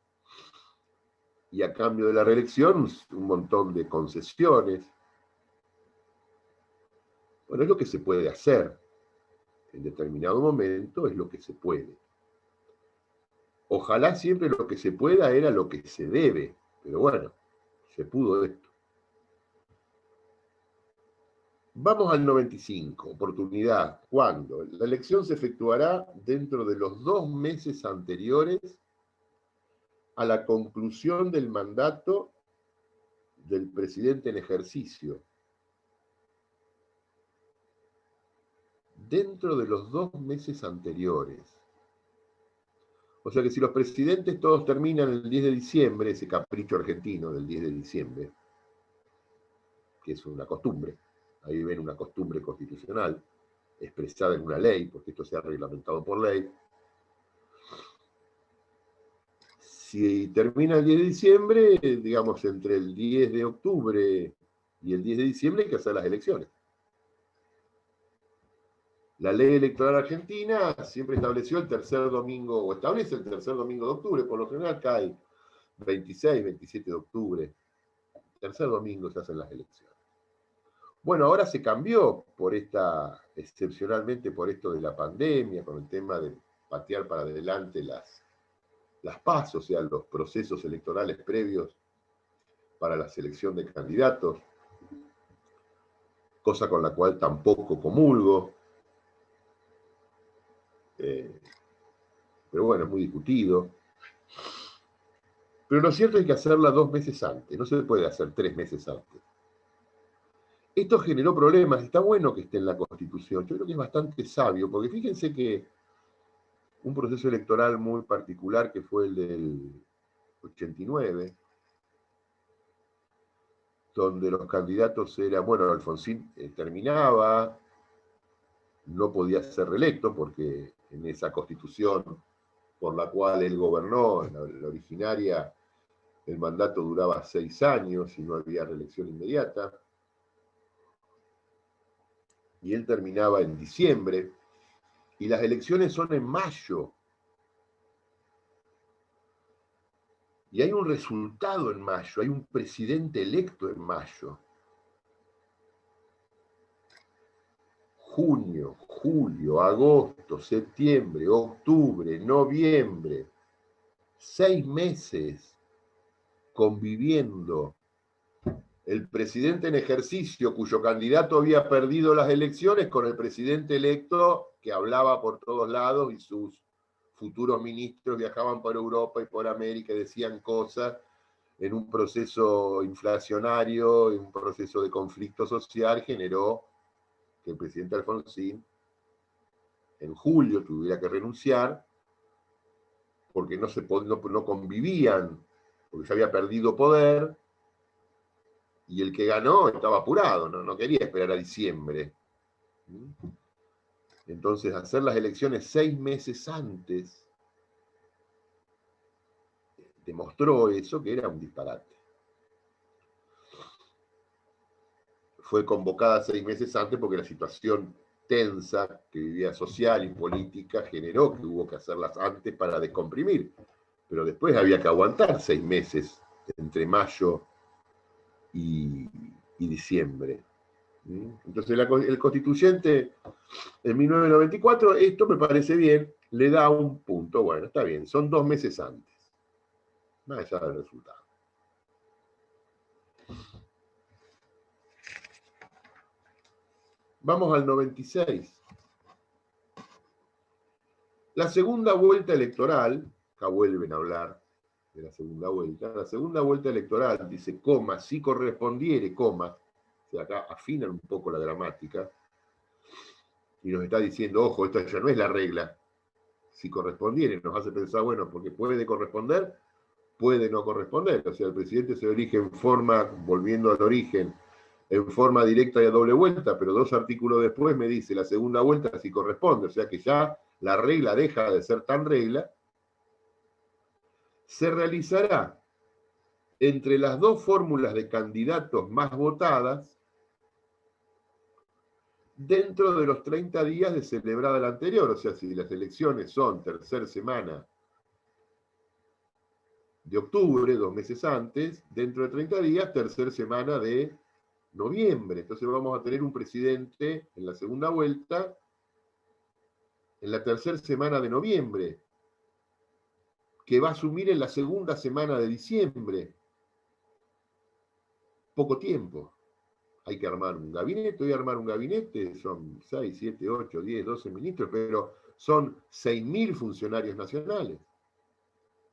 Speaker 1: y a cambio de la reelección un montón de concesiones. Bueno, es lo que se puede hacer. En determinado momento es lo que se puede. Ojalá siempre lo que se pueda era lo que se debe, pero bueno, se pudo esto. Vamos al 95, oportunidad. ¿Cuándo? La elección se efectuará dentro de los 2 meses anteriores a la conclusión del mandato del presidente en ejercicio. Dentro de los 2 meses anteriores. O sea que si los presidentes todos terminan el 10 de diciembre, ese capricho argentino del 10 de diciembre, que es una costumbre, ahí ven una costumbre constitucional, expresada en una ley, porque esto se ha reglamentado por ley. Si termina el 10 de diciembre, digamos entre el 10 de octubre y el 10 de diciembre hay que hacer las elecciones. La ley electoral argentina siempre estableció el tercer domingo, o establece el tercer domingo de octubre, por lo general cae 26, 27 de octubre. El tercer domingo se hacen las elecciones. Bueno, ahora se cambió por excepcionalmente por esto de la pandemia, con el tema de patear para adelante las PAS, o sea, los procesos electorales previos para la selección de candidatos, cosa con la cual tampoco comulgo. Pero bueno, es muy discutido. Pero lo cierto es que hacerla 2 meses antes, no se puede hacer 3 meses antes. Esto generó problemas, está bueno que esté en la Constitución, yo creo que es bastante sabio, porque fíjense que un proceso electoral muy particular que fue el del 89, donde los candidatos eran, bueno, Alfonsín terminaba, no podía ser reelecto porque en esa Constitución por la cual él gobernó, la originaria, el mandato duraba 6 años y no había reelección inmediata. Y él terminaba en diciembre, y las elecciones son en mayo. Y hay un resultado en mayo, hay un presidente electo en mayo. Junio, julio, agosto, septiembre, octubre, noviembre, 6 meses conviviendo el presidente en ejercicio, cuyo candidato había perdido las elecciones, con el presidente electo que hablaba por todos lados y sus futuros ministros viajaban por Europa y por América y decían cosas en un proceso inflacionario, en un proceso de conflicto social, generó que el presidente Alfonsín en julio tuviera que renunciar porque no convivían, porque se había perdido poder, y el que ganó estaba apurado, no quería esperar a diciembre. Entonces, hacer las elecciones 6 meses antes demostró eso, que era un disparate. Fue convocada 6 meses antes porque la situación tensa que vivía social y política generó que hubo que hacerlas antes para descomprimir. Pero después había que aguantar 6 meses entre mayo y diciembre. Entonces el constituyente en 1994, esto me parece bien, le da un punto, bueno, está bien, son 2 meses antes. Nada, ya da el resultado. Vamos al 96. La segunda vuelta electoral, acá vuelven a hablar de la segunda vuelta electoral, dice, coma, si correspondiere, coma, o sea, acá afinan un poco la gramática, y nos está diciendo, ojo, esta ya no es la regla, si correspondiere, nos hace pensar, bueno, porque puede corresponder, puede no corresponder, o sea, el presidente se elige en forma, volviendo al origen, en forma directa y a doble vuelta, pero 2 artículos después me dice, la segunda vuelta sí corresponde, o sea que ya la regla deja de ser tan regla, se realizará entre las dos fórmulas de candidatos más votadas dentro de los 30 días de celebrada la anterior. O sea, si las elecciones son tercera semana de octubre, 2 meses antes, dentro de 30 días, tercera semana de noviembre. Entonces vamos a tener un presidente en la segunda vuelta en la tercera semana de noviembre, que va a asumir en la segunda semana de diciembre. Poco tiempo. Hay que armar un gabinete. Hoy armar un gabinete son 6, 7, 8, 10, 12 ministros, pero son 6.000 funcionarios nacionales.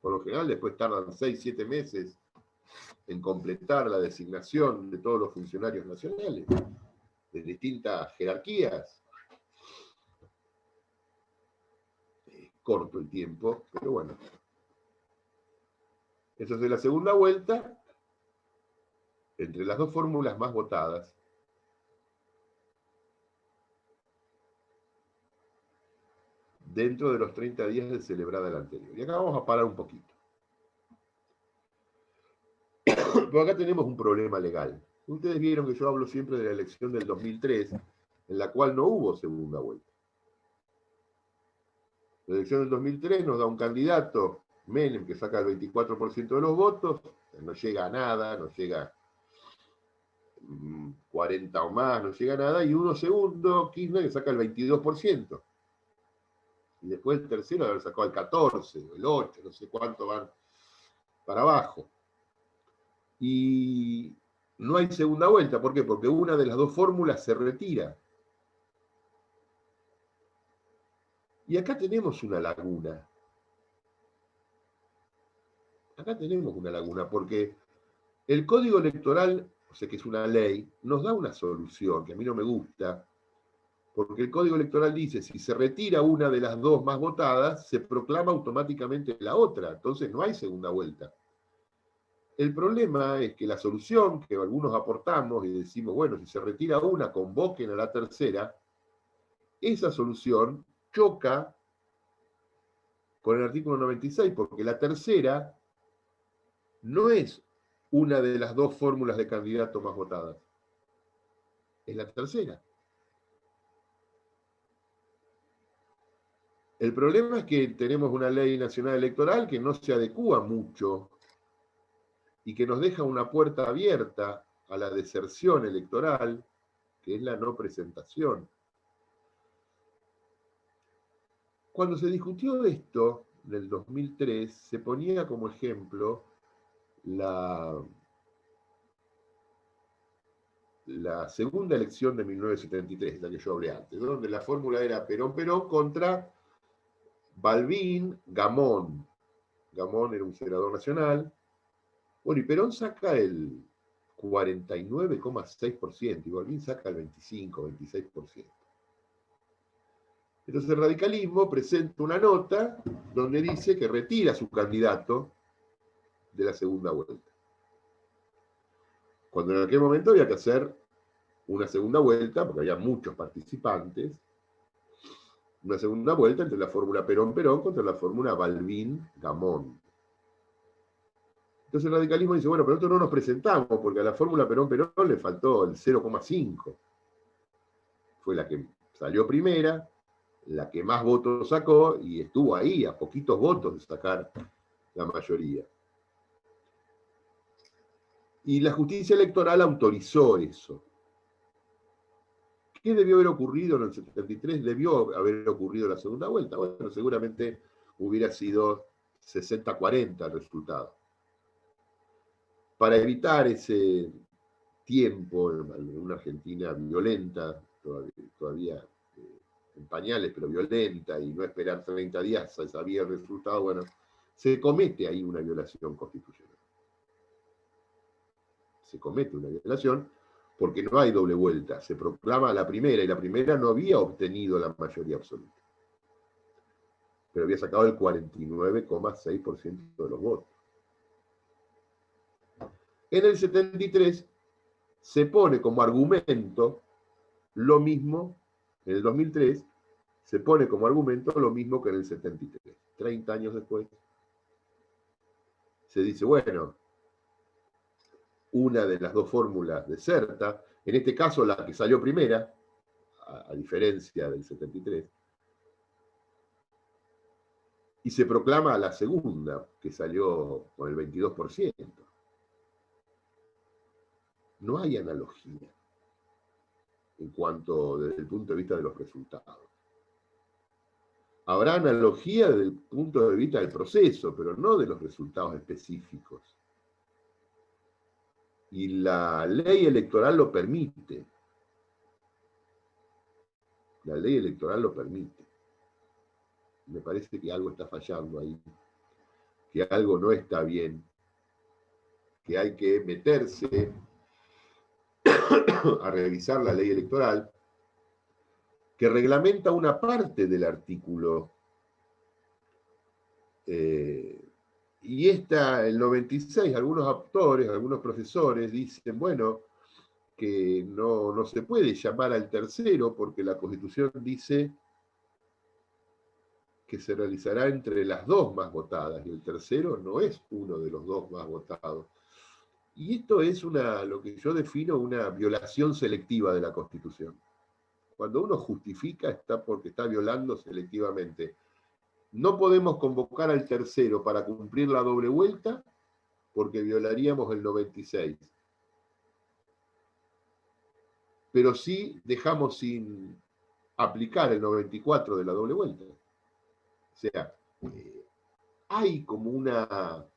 Speaker 1: Por lo general después tardan 6, 7 meses en completar la designación de todos los funcionarios nacionales, de distintas jerarquías. Corto el tiempo, pero bueno. Eso es de la segunda vuelta, entre las dos fórmulas más votadas. Dentro de los 30 días de celebrada la anterior. Y acá vamos a parar un poquito. Pero acá tenemos un problema legal. Ustedes vieron que yo hablo siempre de la elección del 2003, en la cual no hubo segunda vuelta. La elección del 2003 nos da un candidato, Menem, que saca el 24% de los votos, no llega a nada, no llega 40 o más, no llega a nada, y uno segundo, Kirchner, que saca el 22%. Y después el tercero haber sacado el 14, el 8, no sé cuánto van para abajo. Y no hay segunda vuelta. ¿Por qué? Porque una de las dos fórmulas se retira. Y acá tenemos una laguna. Acá tenemos una laguna, porque el Código Electoral, o sea que es una ley, nos da una solución, que a mí no me gusta, porque el Código Electoral dice, si se retira una de las dos más votadas, se proclama automáticamente la otra, entonces no hay segunda vuelta. El problema es que la solución que algunos aportamos y decimos, bueno, si se retira una, convoquen a la tercera, esa solución choca con el artículo 96, porque la tercera no es una de las dos fórmulas de candidato más votadas, es la tercera. El problema es que tenemos una ley nacional electoral que no se adecúa mucho y que nos deja una puerta abierta a la deserción electoral, que es la no presentación. Cuando se discutió esto, en el 2003, se ponía como ejemplo la segunda elección de 1973, la que yo hablé antes, donde la fórmula era Perón-Perón contra Balbín-Gamón. Gamón era un senador nacional. Bueno, y Perón saca el 49,6% y Balbín saca el 25, 26%. Entonces el radicalismo presenta una nota donde dice que retira a su candidato de la segunda vuelta. Cuando en aquel momento había que hacer una segunda vuelta, porque había muchos participantes, una segunda vuelta entre la fórmula Perón-Perón contra la fórmula Balbín-Gamón. Entonces el radicalismo dice, bueno, pero nosotros no nos presentamos, porque a la fórmula Perón-Perón le faltó el 0,5. Fue la que salió primera, la que más votos sacó, y estuvo ahí, a poquitos votos de sacar la mayoría. Y la justicia electoral autorizó eso. ¿Qué debió haber ocurrido en el 73? Debió haber ocurrido la segunda vuelta. Bueno, seguramente hubiera sido 60-40 el resultado. Para evitar ese tiempo en una Argentina violenta, todavía en pañales, pero violenta, y no esperar 30 días a saber el resultado, bueno, se comete ahí una violación constitucional. Se comete una violación porque no hay doble vuelta. Se proclama la primera, y la primera no había obtenido la mayoría absoluta. Pero había sacado el 49,6% de los votos. En el 73 se pone como argumento lo mismo, en el 2003, se pone como argumento lo mismo que en el 73. 30 años después, se dice, bueno, una de las dos fórmulas deserta, en este caso la que salió primera, a diferencia del 73, y se proclama la segunda, que salió con el 22%. No hay analogía en cuanto desde el punto de vista de los resultados. Habrá analogía desde el punto de vista del proceso, pero no de los resultados específicos. Y la ley electoral lo permite. La ley electoral lo permite. Me parece que algo está fallando ahí, que algo no está bien, que hay que meterse a revisar la ley electoral, que reglamenta una parte del artículo. Y el 96, algunos autores, algunos profesores dicen, bueno, que no se puede llamar al tercero porque la Constitución dice que se realizará entre las dos más votadas, y el tercero no es uno de los dos más votados. Y esto es lo que yo defino una violación selectiva de la Constitución. Cuando uno justifica está porque está violando selectivamente. No podemos convocar al tercero para cumplir la doble vuelta porque violaríamos el 96. Pero sí dejamos sin aplicar el 94 de la doble vuelta. O sea, hay como una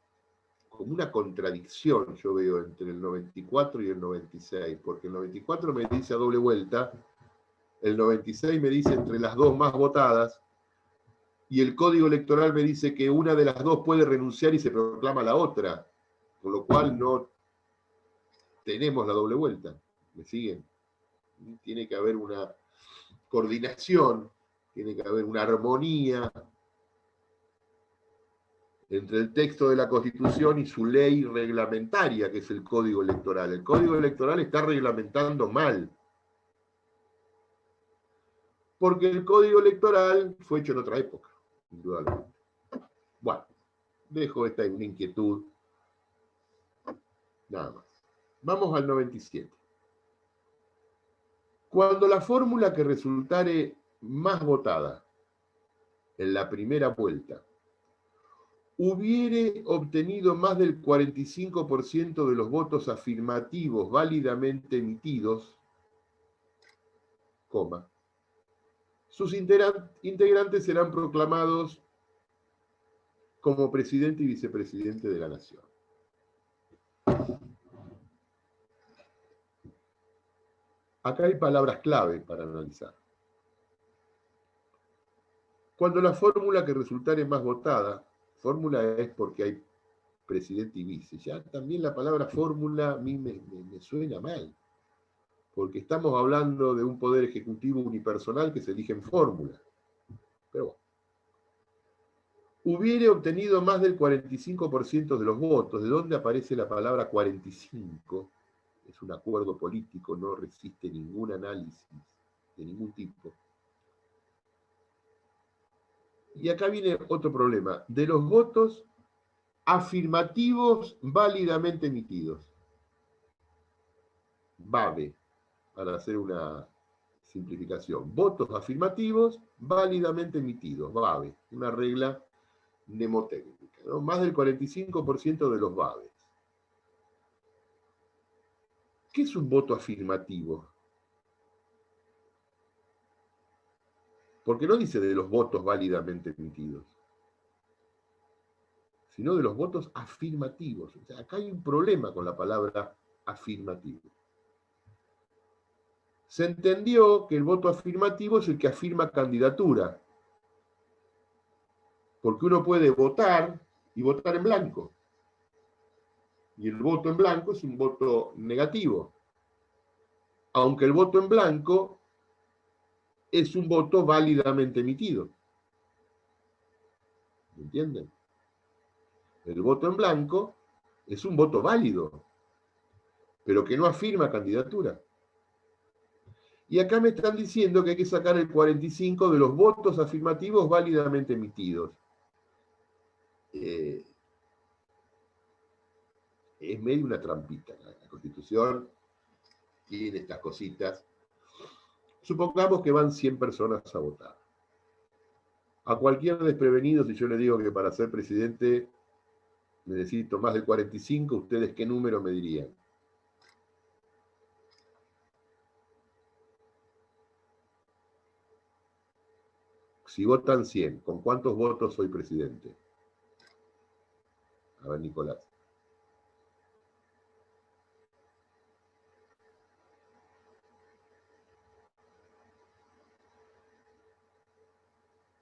Speaker 1: contradicción, yo veo, entre el 94 y el 96, porque el 94 me dice a doble vuelta, el 96 me dice entre las dos más votadas, y el Código Electoral me dice que una de las dos puede renunciar y se proclama la otra, con lo cual no tenemos la doble vuelta. ¿Me siguen? Tiene que haber una coordinación, tiene que haber una armonía entre el texto de la Constitución y su ley reglamentaria, que es el Código Electoral. El Código Electoral está reglamentando mal, porque el Código Electoral fue hecho en otra época, indudablemente. Bueno, dejo esta inquietud, nada más. Vamos al 97. Cuando la fórmula que resultare más votada en la primera vuelta hubiere obtenido más del 45% de los votos afirmativos válidamente emitidos, sus integrantes serán proclamados como presidente y vicepresidente de la nación. Acá hay palabras clave para analizar. Cuando la fórmula que resultare más votada, fórmula es porque hay presidente y vice, ya también la palabra fórmula a mí me suena mal, porque estamos hablando de un poder ejecutivo unipersonal que se elige en fórmula. Pero bueno. Hubiere obtenido más del 45% de los votos. ¿De dónde aparece la palabra 45? Es un acuerdo político, no resiste ningún análisis de ningún tipo. Y acá viene otro problema. De los votos afirmativos válidamente emitidos. VAVE, para hacer una simplificación. Votos afirmativos válidamente emitidos. VAVE, una regla mnemotécnica, ¿no? Más del 45% de los VAVES. ¿Qué es un voto afirmativo? Porque no dice de los votos válidamente emitidos, sino de los votos afirmativos. O sea, acá hay un problema con la palabra afirmativo. Se entendió que el voto afirmativo es el que afirma candidatura, porque uno puede votar y votar en blanco. Y el voto en blanco es un voto negativo. Aunque el voto en blanco es un voto válidamente emitido. ¿Me entienden? El voto en blanco es un voto válido, pero que no afirma candidatura. Y acá me están diciendo que hay que sacar el 45 de los votos afirmativos válidamente emitidos. Es medio una trampita. La Constitución tiene estas cositas. Supongamos que van 100 personas a votar. A cualquier desprevenido, si yo le digo que para ser presidente necesito más de 45, ¿ustedes qué número me dirían? Si votan 100, ¿con cuántos votos soy presidente? A ver, Nicolás.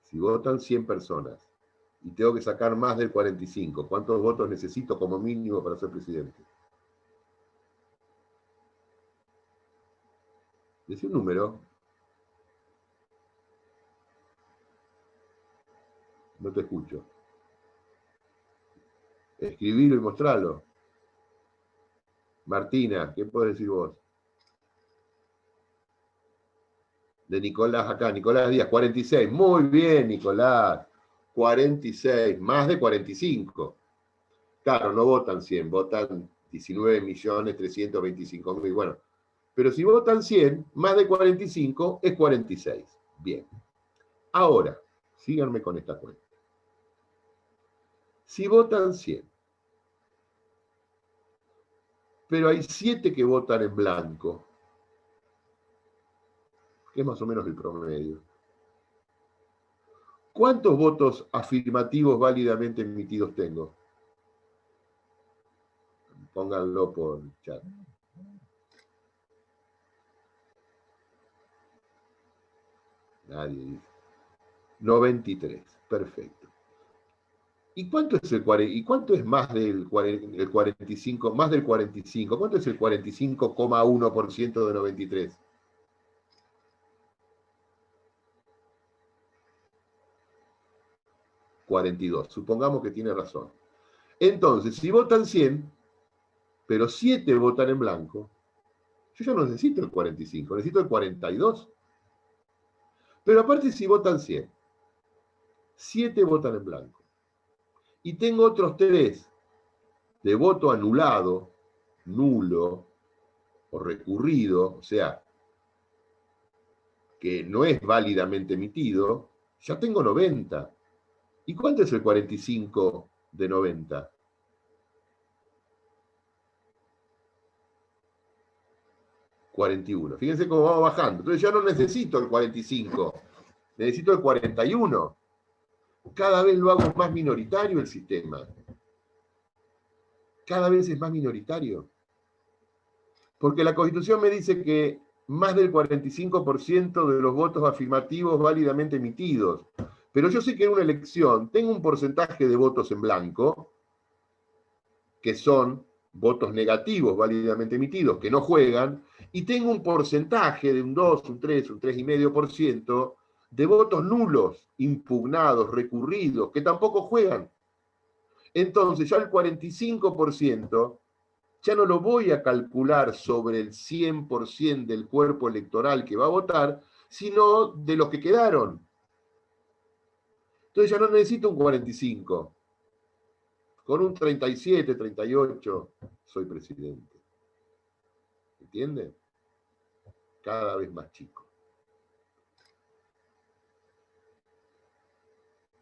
Speaker 1: Si votan 100 personas y tengo que sacar más del 45, ¿cuántos votos necesito como mínimo para ser presidente? Decí un número. No te escucho. Escribilo y mostralo. Martina, ¿qué podés decir vos? De Nicolás acá, Nicolás Díaz, 46. Muy bien, Nicolás. 46, más de 45. Claro, no votan 100, votan 19.325.000. Bueno, pero si votan 100, más de 45 es 46. Bien. Ahora, síganme con esta cuenta. Si votan 100, pero hay 7 que votan en blanco, que es más o menos el promedio. ¿Cuántos votos afirmativos válidamente emitidos tengo? Pónganlo por chat. Nadie dice. 93. Perfecto. ¿Y cuánto es ¿Y cuánto es más del 45? Más del 45. ¿Cuánto es el 45,1% de 93? 42. Supongamos que tiene razón. Entonces, si votan 100, pero 7 votan en blanco, yo ya no necesito el 45, necesito el 42. Pero aparte, si votan 100, 7 votan en blanco, y tengo otros 3 de voto anulado, nulo o recurrido, o sea, que no es válidamente emitido, ya tengo 90. ¿Y cuánto es el 45 de 90? 41. Fíjense cómo vamos bajando. Entonces ya no necesito el 45, necesito el 41. Cada vez lo hago más minoritario el sistema. Cada vez es más minoritario. Porque la Constitución me dice que más del 45% de los votos afirmativos válidamente emitidos. Pero yo sé que en una elección tengo un porcentaje de votos en blanco, que son votos negativos válidamente emitidos, que no juegan, y tengo un porcentaje de un 2, un 3, un 3,5% de votos nulos, impugnados, recurridos, que tampoco juegan. Entonces ya el 45% ya no lo voy a calcular sobre el 100% del cuerpo electoral que va a votar, sino de los que quedaron. Entonces ya no necesito un 45. Con un 37, 38, soy presidente. ¿Entiende? Cada vez más chico.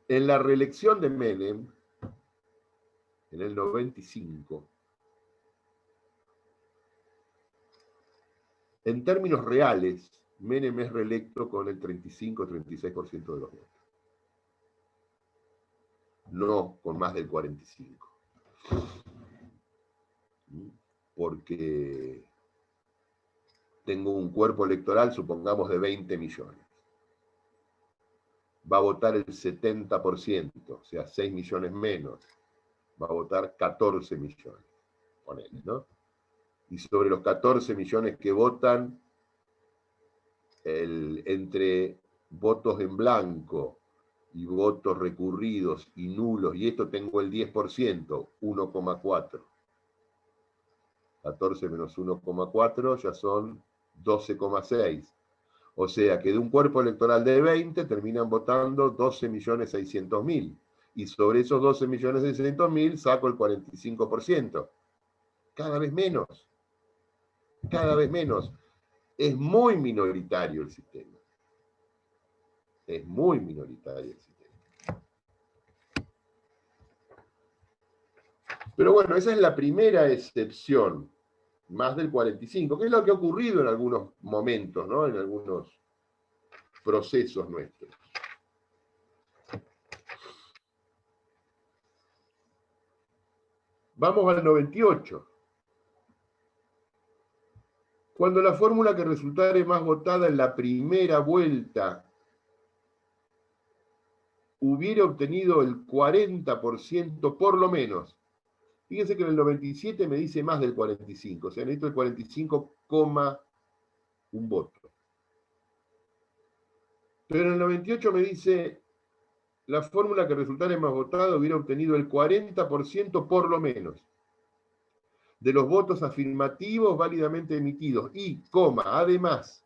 Speaker 1: En la reelección de Menem, en el 95, en términos reales, Menem es reelecto con el 35-36% de los votos. No con más del 45%. Porque tengo un cuerpo electoral, supongamos, de 20 millones. Va a votar el 70%, o sea, 6 millones menos. Va a votar 14 millones, ponele, ¿no? Y sobre los 14 millones que votan, entre votos en blanco y votos recurridos y nulos, y esto tengo el 10%, 1,4. 14 menos 1,4 ya son 12,6. O sea que de un cuerpo electoral de 20 terminan votando 12.600.000. Y sobre esos 12.600.000 saco el 45%. Cada vez menos. Cada vez menos. Es muy minoritario el sistema. Es muy minoritario el sistema. Pero bueno, esa es la primera excepción. Más del 45, que es lo que ha ocurrido en algunos momentos, ¿no? En algunos procesos nuestros. Vamos al 98. Cuando la fórmula que resultare más votada en la primera vuelta hubiera obtenido el 40% por lo menos. Fíjense que en el 97 me dice más del 45, o sea, necesito el 45, un voto. Pero en el 98 me dice, la fórmula que resultare más votada hubiera obtenido el 40% por lo menos de los votos afirmativos válidamente emitidos y, además,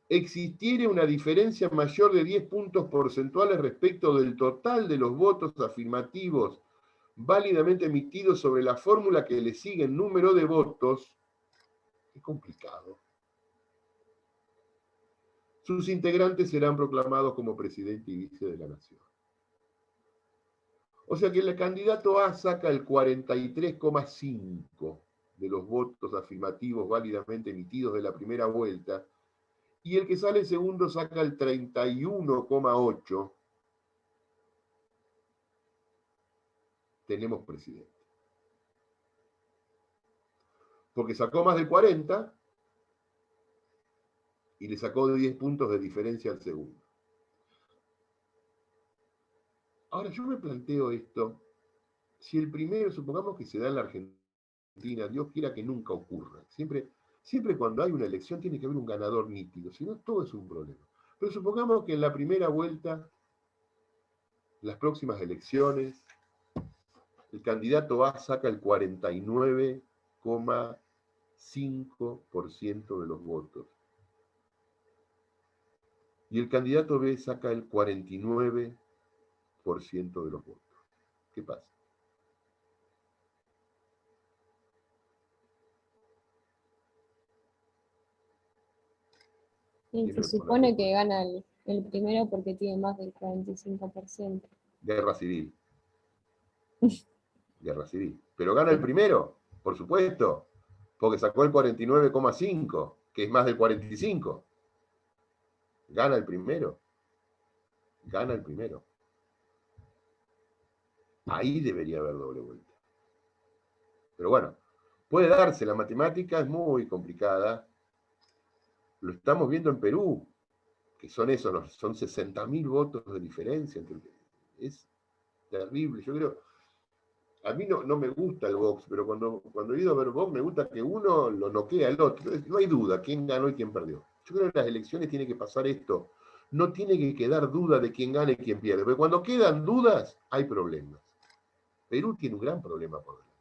Speaker 1: existiere una diferencia mayor de 10 puntos porcentuales respecto del total de los votos afirmativos válidamente emitidos sobre la fórmula que le sigue en número de votos, es complicado. Sus integrantes serán proclamados como presidente y vice de la nación. O sea que el candidato A saca el 43,5 de los votos afirmativos válidamente emitidos de la primera vuelta, y el que sale segundo saca el 31,8. Tenemos presidente. Porque sacó más del 40 y le sacó de 10 puntos de diferencia al segundo. Ahora yo me planteo esto, si el primero, supongamos que se da en la Argentina, Dios quiera que nunca ocurra, siempre cuando hay una elección tiene que haber un ganador nítido, si no todo es un problema. Pero supongamos que en la primera vuelta, las próximas elecciones, el candidato A saca el 49,5% de los votos. Y el candidato B saca el 49% de los votos. ¿Qué pasa?
Speaker 2: Y se supone que gana el primero porque tiene más del 45%.
Speaker 1: Guerra civil. Guerra civil. Pero gana el primero, por supuesto, porque sacó el 49,5, que es más del 45. Gana el primero. Gana el primero. Ahí debería haber doble vuelta. Pero bueno, puede darse, la matemática es muy complicada. Lo estamos viendo en Perú, que son esos, son 60.000 votos de diferencia. Es terrible. Yo creo, a mí no me gusta el box, pero cuando he ido a ver box, me gusta que uno lo noquea al otro. No hay duda quién ganó y quién perdió. Yo creo que en las elecciones tiene que pasar esto. No tiene que quedar duda de quién gana y quién pierde. Porque cuando quedan dudas, hay problemas. Perú tiene un gran problema por delante.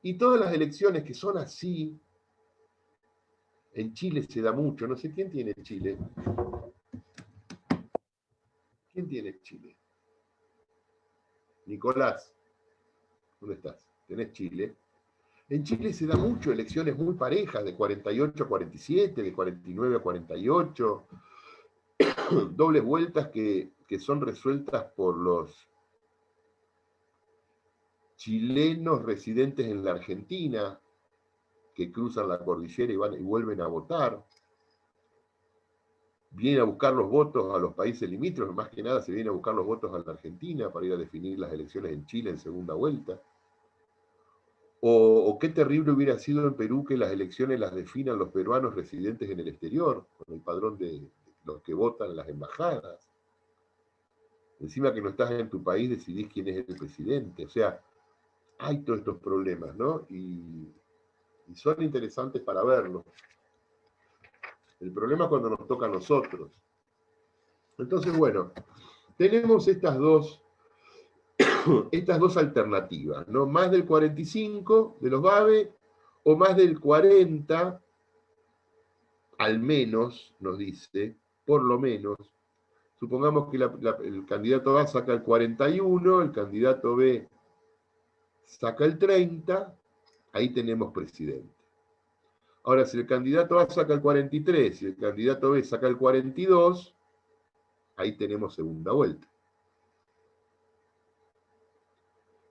Speaker 1: Y todas las elecciones que son así, en Chile se da mucho. No sé quién tiene Chile. ¿Quién tiene Chile? Nicolás, ¿dónde estás? ¿Tenés Chile? En Chile se da mucho elecciones muy parejas, de 48 a 47, de 49 a 48, dobles vueltas que son resueltas por los chilenos residentes en la Argentina, que cruzan la cordillera y vuelven a votar. Vienen a buscar los votos a los países limítrofes, más que nada se vienen a buscar los votos a la Argentina para ir a definir las elecciones en Chile en segunda vuelta. O qué terrible hubiera sido en Perú que las elecciones las definan los peruanos residentes en el exterior, con el padrón de los que votan en las embajadas. Encima que no estás en tu país, decidís quién es el presidente. O sea, hay todos estos problemas, ¿no? Y son interesantes para verlos. El problema es cuando nos toca a nosotros. Entonces, bueno, tenemos estas dos alternativas, ¿no? Más del 45 de los BABE o más del 40 al menos, nos dice, por lo menos, supongamos que el candidato A saca el 41, el candidato B saca el 30, ahí tenemos presidente. Ahora, si el candidato A saca el 43 y el candidato B saca el 42, ahí tenemos segunda vuelta.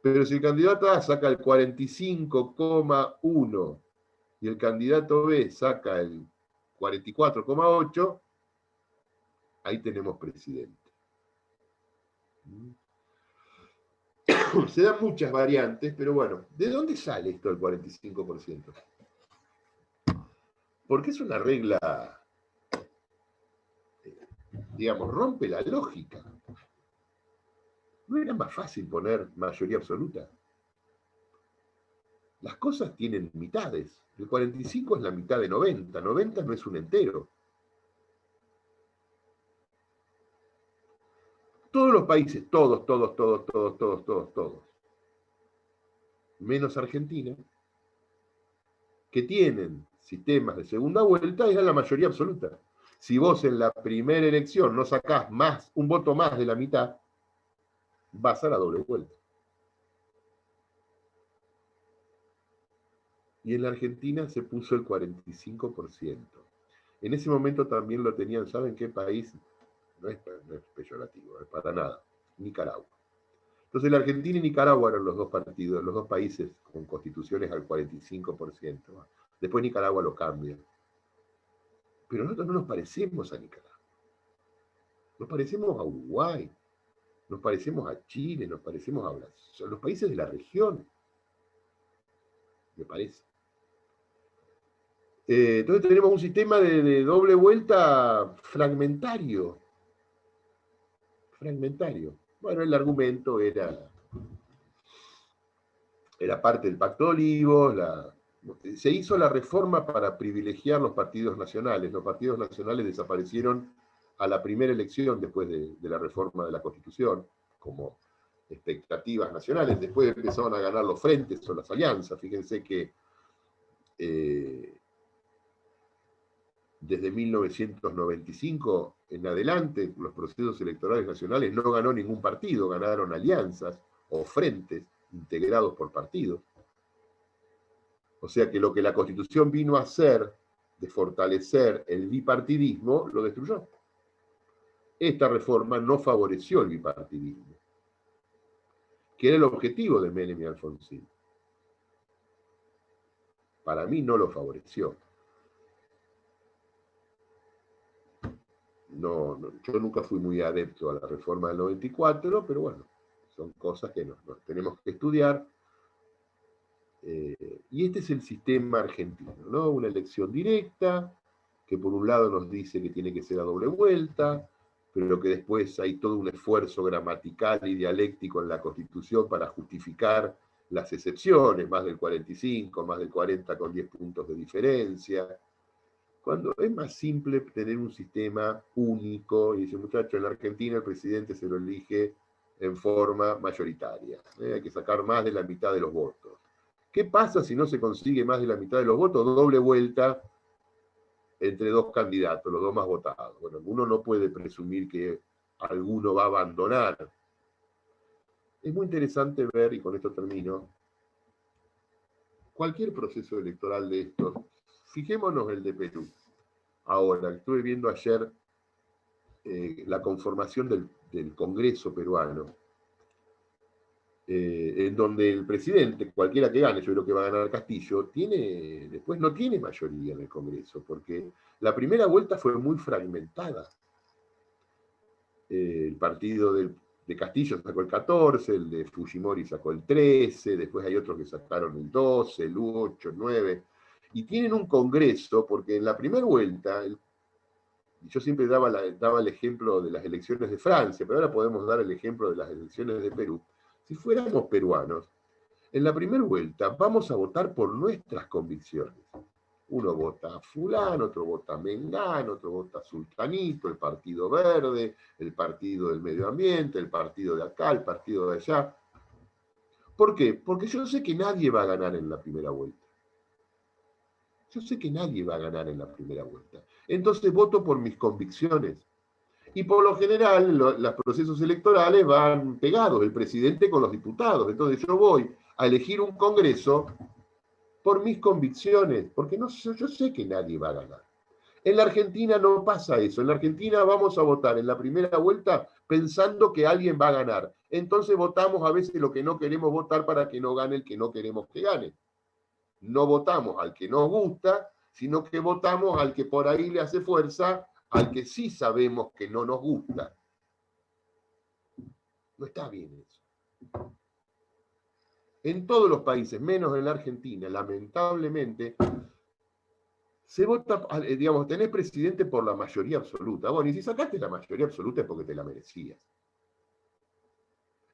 Speaker 1: Pero si el candidato A saca el 45,1 y el candidato B saca el 44,8, ahí tenemos presidente. Se dan muchas variantes, pero bueno, ¿de dónde sale esto del 45%? Porque es una regla, digamos, rompe la lógica. ¿No era más fácil poner mayoría absoluta? Las cosas tienen mitades. El 45 es la mitad de 90. 90 no es un entero. Todos los países, todos, menos Argentina, que tienen sistemas de segunda vuelta, era la mayoría absoluta. Si vos en la primera elección no sacás un voto más de la mitad, vas a la doble vuelta. Y en la Argentina se puso el 45%. En ese momento también lo tenían, ¿saben qué país? No es peyorativo, para nada. Nicaragua. Entonces la Argentina y Nicaragua eran los dos partidos, los dos países con constituciones al 45%. Después Nicaragua lo cambia. Pero nosotros no nos parecemos a Nicaragua. Nos parecemos a Uruguay, nos parecemos a Chile, nos parecemos a Brasil, son los países de la región, me parece. Entonces tenemos un sistema de doble vuelta fragmentario. Bueno, el argumento era parte del Pacto de Olivos, se hizo la reforma para privilegiar los partidos nacionales. Los partidos nacionales desaparecieron a la primera elección después de la reforma de la Constitución, como expectativas nacionales. Después empezaron a ganar los frentes o las alianzas. Fíjense que desde 1995 en adelante, los procesos electorales nacionales no ganó ningún partido, ganaron alianzas o frentes integrados por partidos. O sea que lo que la Constitución vino a hacer de fortalecer el bipartidismo, lo destruyó. Esta reforma no favoreció el bipartidismo, que era el objetivo de Menem y Alfonsín. Para mí no lo favoreció. Yo nunca fui muy adepto a la reforma del 94, pero bueno, son cosas que nos tenemos que estudiar. Y este es el sistema argentino, ¿no? Una elección directa, que por un lado nos dice que tiene que ser a doble vuelta, pero que después hay todo un esfuerzo gramatical y dialéctico en la Constitución para justificar las excepciones, más del 45, más del 40 con 10 puntos de diferencia, cuando es más simple tener un sistema único, y dice, muchacho, en la Argentina el presidente se lo elige en forma mayoritaria, hay que sacar más de la mitad de los votos. ¿Qué pasa si no se consigue más de la mitad de los votos? Doble vuelta entre dos candidatos, los dos más votados. Bueno, uno no puede presumir que alguno va a abandonar. Es muy interesante ver, y con esto termino, cualquier proceso electoral de estos. Fijémonos el de Perú. Ahora, estuve viendo ayer la conformación del Congreso peruano, en donde el presidente, cualquiera que gane, yo creo que va a ganar Castillo, después no tiene mayoría en el Congreso, porque la primera vuelta fue muy fragmentada. El partido de Castillo sacó el 14, el de Fujimori sacó el 13, después hay otros que sacaron el 12, el 8, el 9, y tienen un Congreso, porque en la primera vuelta, yo siempre daba el ejemplo de las elecciones de Francia, pero ahora podemos dar el ejemplo de las elecciones de Perú. Si fuéramos peruanos, en la primera vuelta vamos a votar por nuestras convicciones. Uno vota a fulano, otro vota a mengano, otro vota a sultanito, el Partido Verde, el Partido del Medio Ambiente, el partido de acá, el partido de allá. ¿Por qué? Porque yo sé que nadie va a ganar en la primera vuelta. Yo sé que nadie va a ganar en la primera vuelta. Entonces voto por mis convicciones. Y por lo general, los procesos electorales van pegados, el presidente con los diputados. Entonces yo voy a elegir un Congreso por mis convicciones, porque no, yo sé que nadie va a ganar. En la Argentina no pasa eso. En la Argentina vamos a votar en la primera vuelta pensando que alguien va a ganar. Entonces votamos a veces lo que no queremos votar para que no gane el que no queremos que gane. No votamos al que nos gusta, sino que votamos al que por ahí le hace fuerza, al que sí sabemos que no nos gusta. No está bien eso. En todos los países, menos en la Argentina, lamentablemente, se vota, digamos, tenés presidente por la mayoría absoluta. Bueno, y si sacaste la mayoría absoluta es porque te la merecías.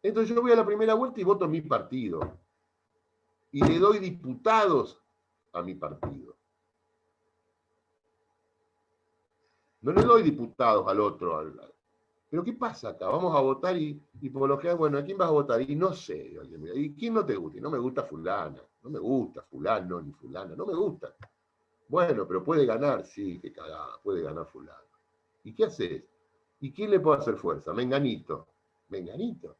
Speaker 1: Entonces yo voy a la primera vuelta y voto mi partido. Y le doy diputados a mi partido. No le doy diputados al otro. Pero ¿qué pasa acá? Vamos a votar y por lo general, bueno, ¿a quién vas a votar? Y no sé. ¿Y quién no te gusta? Y no me gusta fulana. No me gusta fulano ni fulana. No me gusta. Bueno, pero puede ganar, sí, qué cagada, puede ganar fulano. ¿Y qué haces? ¿Y quién le puede hacer fuerza? Menganito. Menganito.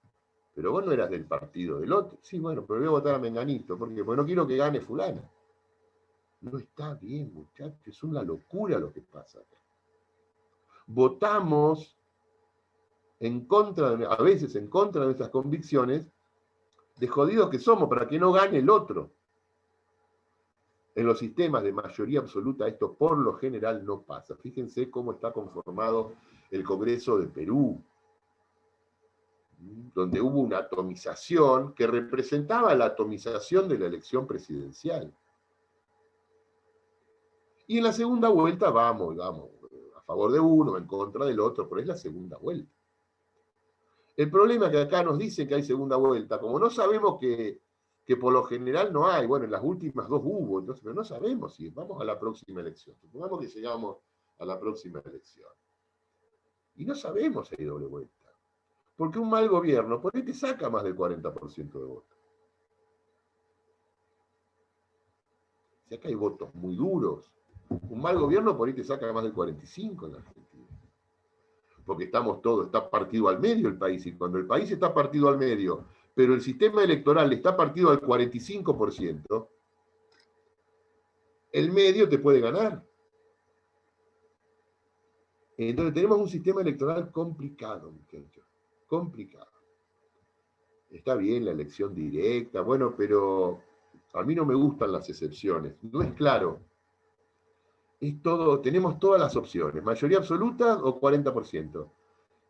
Speaker 1: Pero vos no eras del partido del otro. Sí, bueno, pero voy a votar a Menganito. ¿Por qué? Porque no quiero que gane fulana. No está bien, muchachos. Es una locura lo que pasa acá. Votamos en contra, a veces en contra de nuestras convicciones, de jodidos que somos, para que no gane el otro. En los sistemas de mayoría absoluta esto por lo general no pasa. Fíjense cómo está conformado el Congreso de Perú, donde hubo una atomización que representaba la atomización de la elección presidencial. Y en la segunda vuelta vamos, a favor de uno, en contra del otro, pero es la segunda vuelta. El problema es que acá nos dicen que hay segunda vuelta, como no sabemos que por lo general no hay, bueno, en las últimas dos hubo, entonces, pero no sabemos si vamos a la próxima elección. Supongamos que llegamos a la próxima elección. Y no sabemos si hay doble vuelta. Porque un mal gobierno, por ahí te saca más del 40% de votos. Si acá hay votos muy duros, un mal gobierno por ahí te saca más del 45% en la Argentina. Porque estamos todos, está partido al medio el país, y cuando el país está partido al medio, pero el sistema electoral está partido al 45%, el medio te puede ganar. Entonces tenemos un sistema electoral complicado, muchachos, complicado. Está bien la elección directa, bueno, pero a mí no me gustan las excepciones, no es claro. Es todo, tenemos todas las opciones, mayoría absoluta o 40%.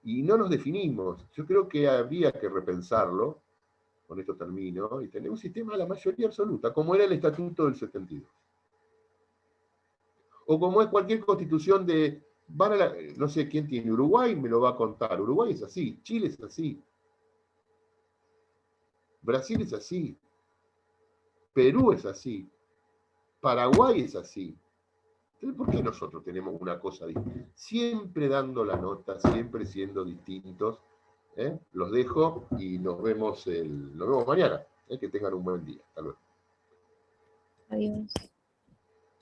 Speaker 1: Y no nos definimos. Yo creo que habría que repensarlo, con esto termino, y tener un sistema de la mayoría absoluta, como era el Estatuto del 72. O como es cualquier constitución de, no sé quién tiene, Uruguay me lo va a contar, Uruguay es así, Chile es así, Brasil es así, Perú es así, Paraguay es así. Entonces, ¿por qué nosotros tenemos una cosa distinta? Siempre dando la nota, siempre siendo distintos. Los dejo y nos vemos mañana. Que tengan un buen día. Hasta luego.
Speaker 3: Adiós.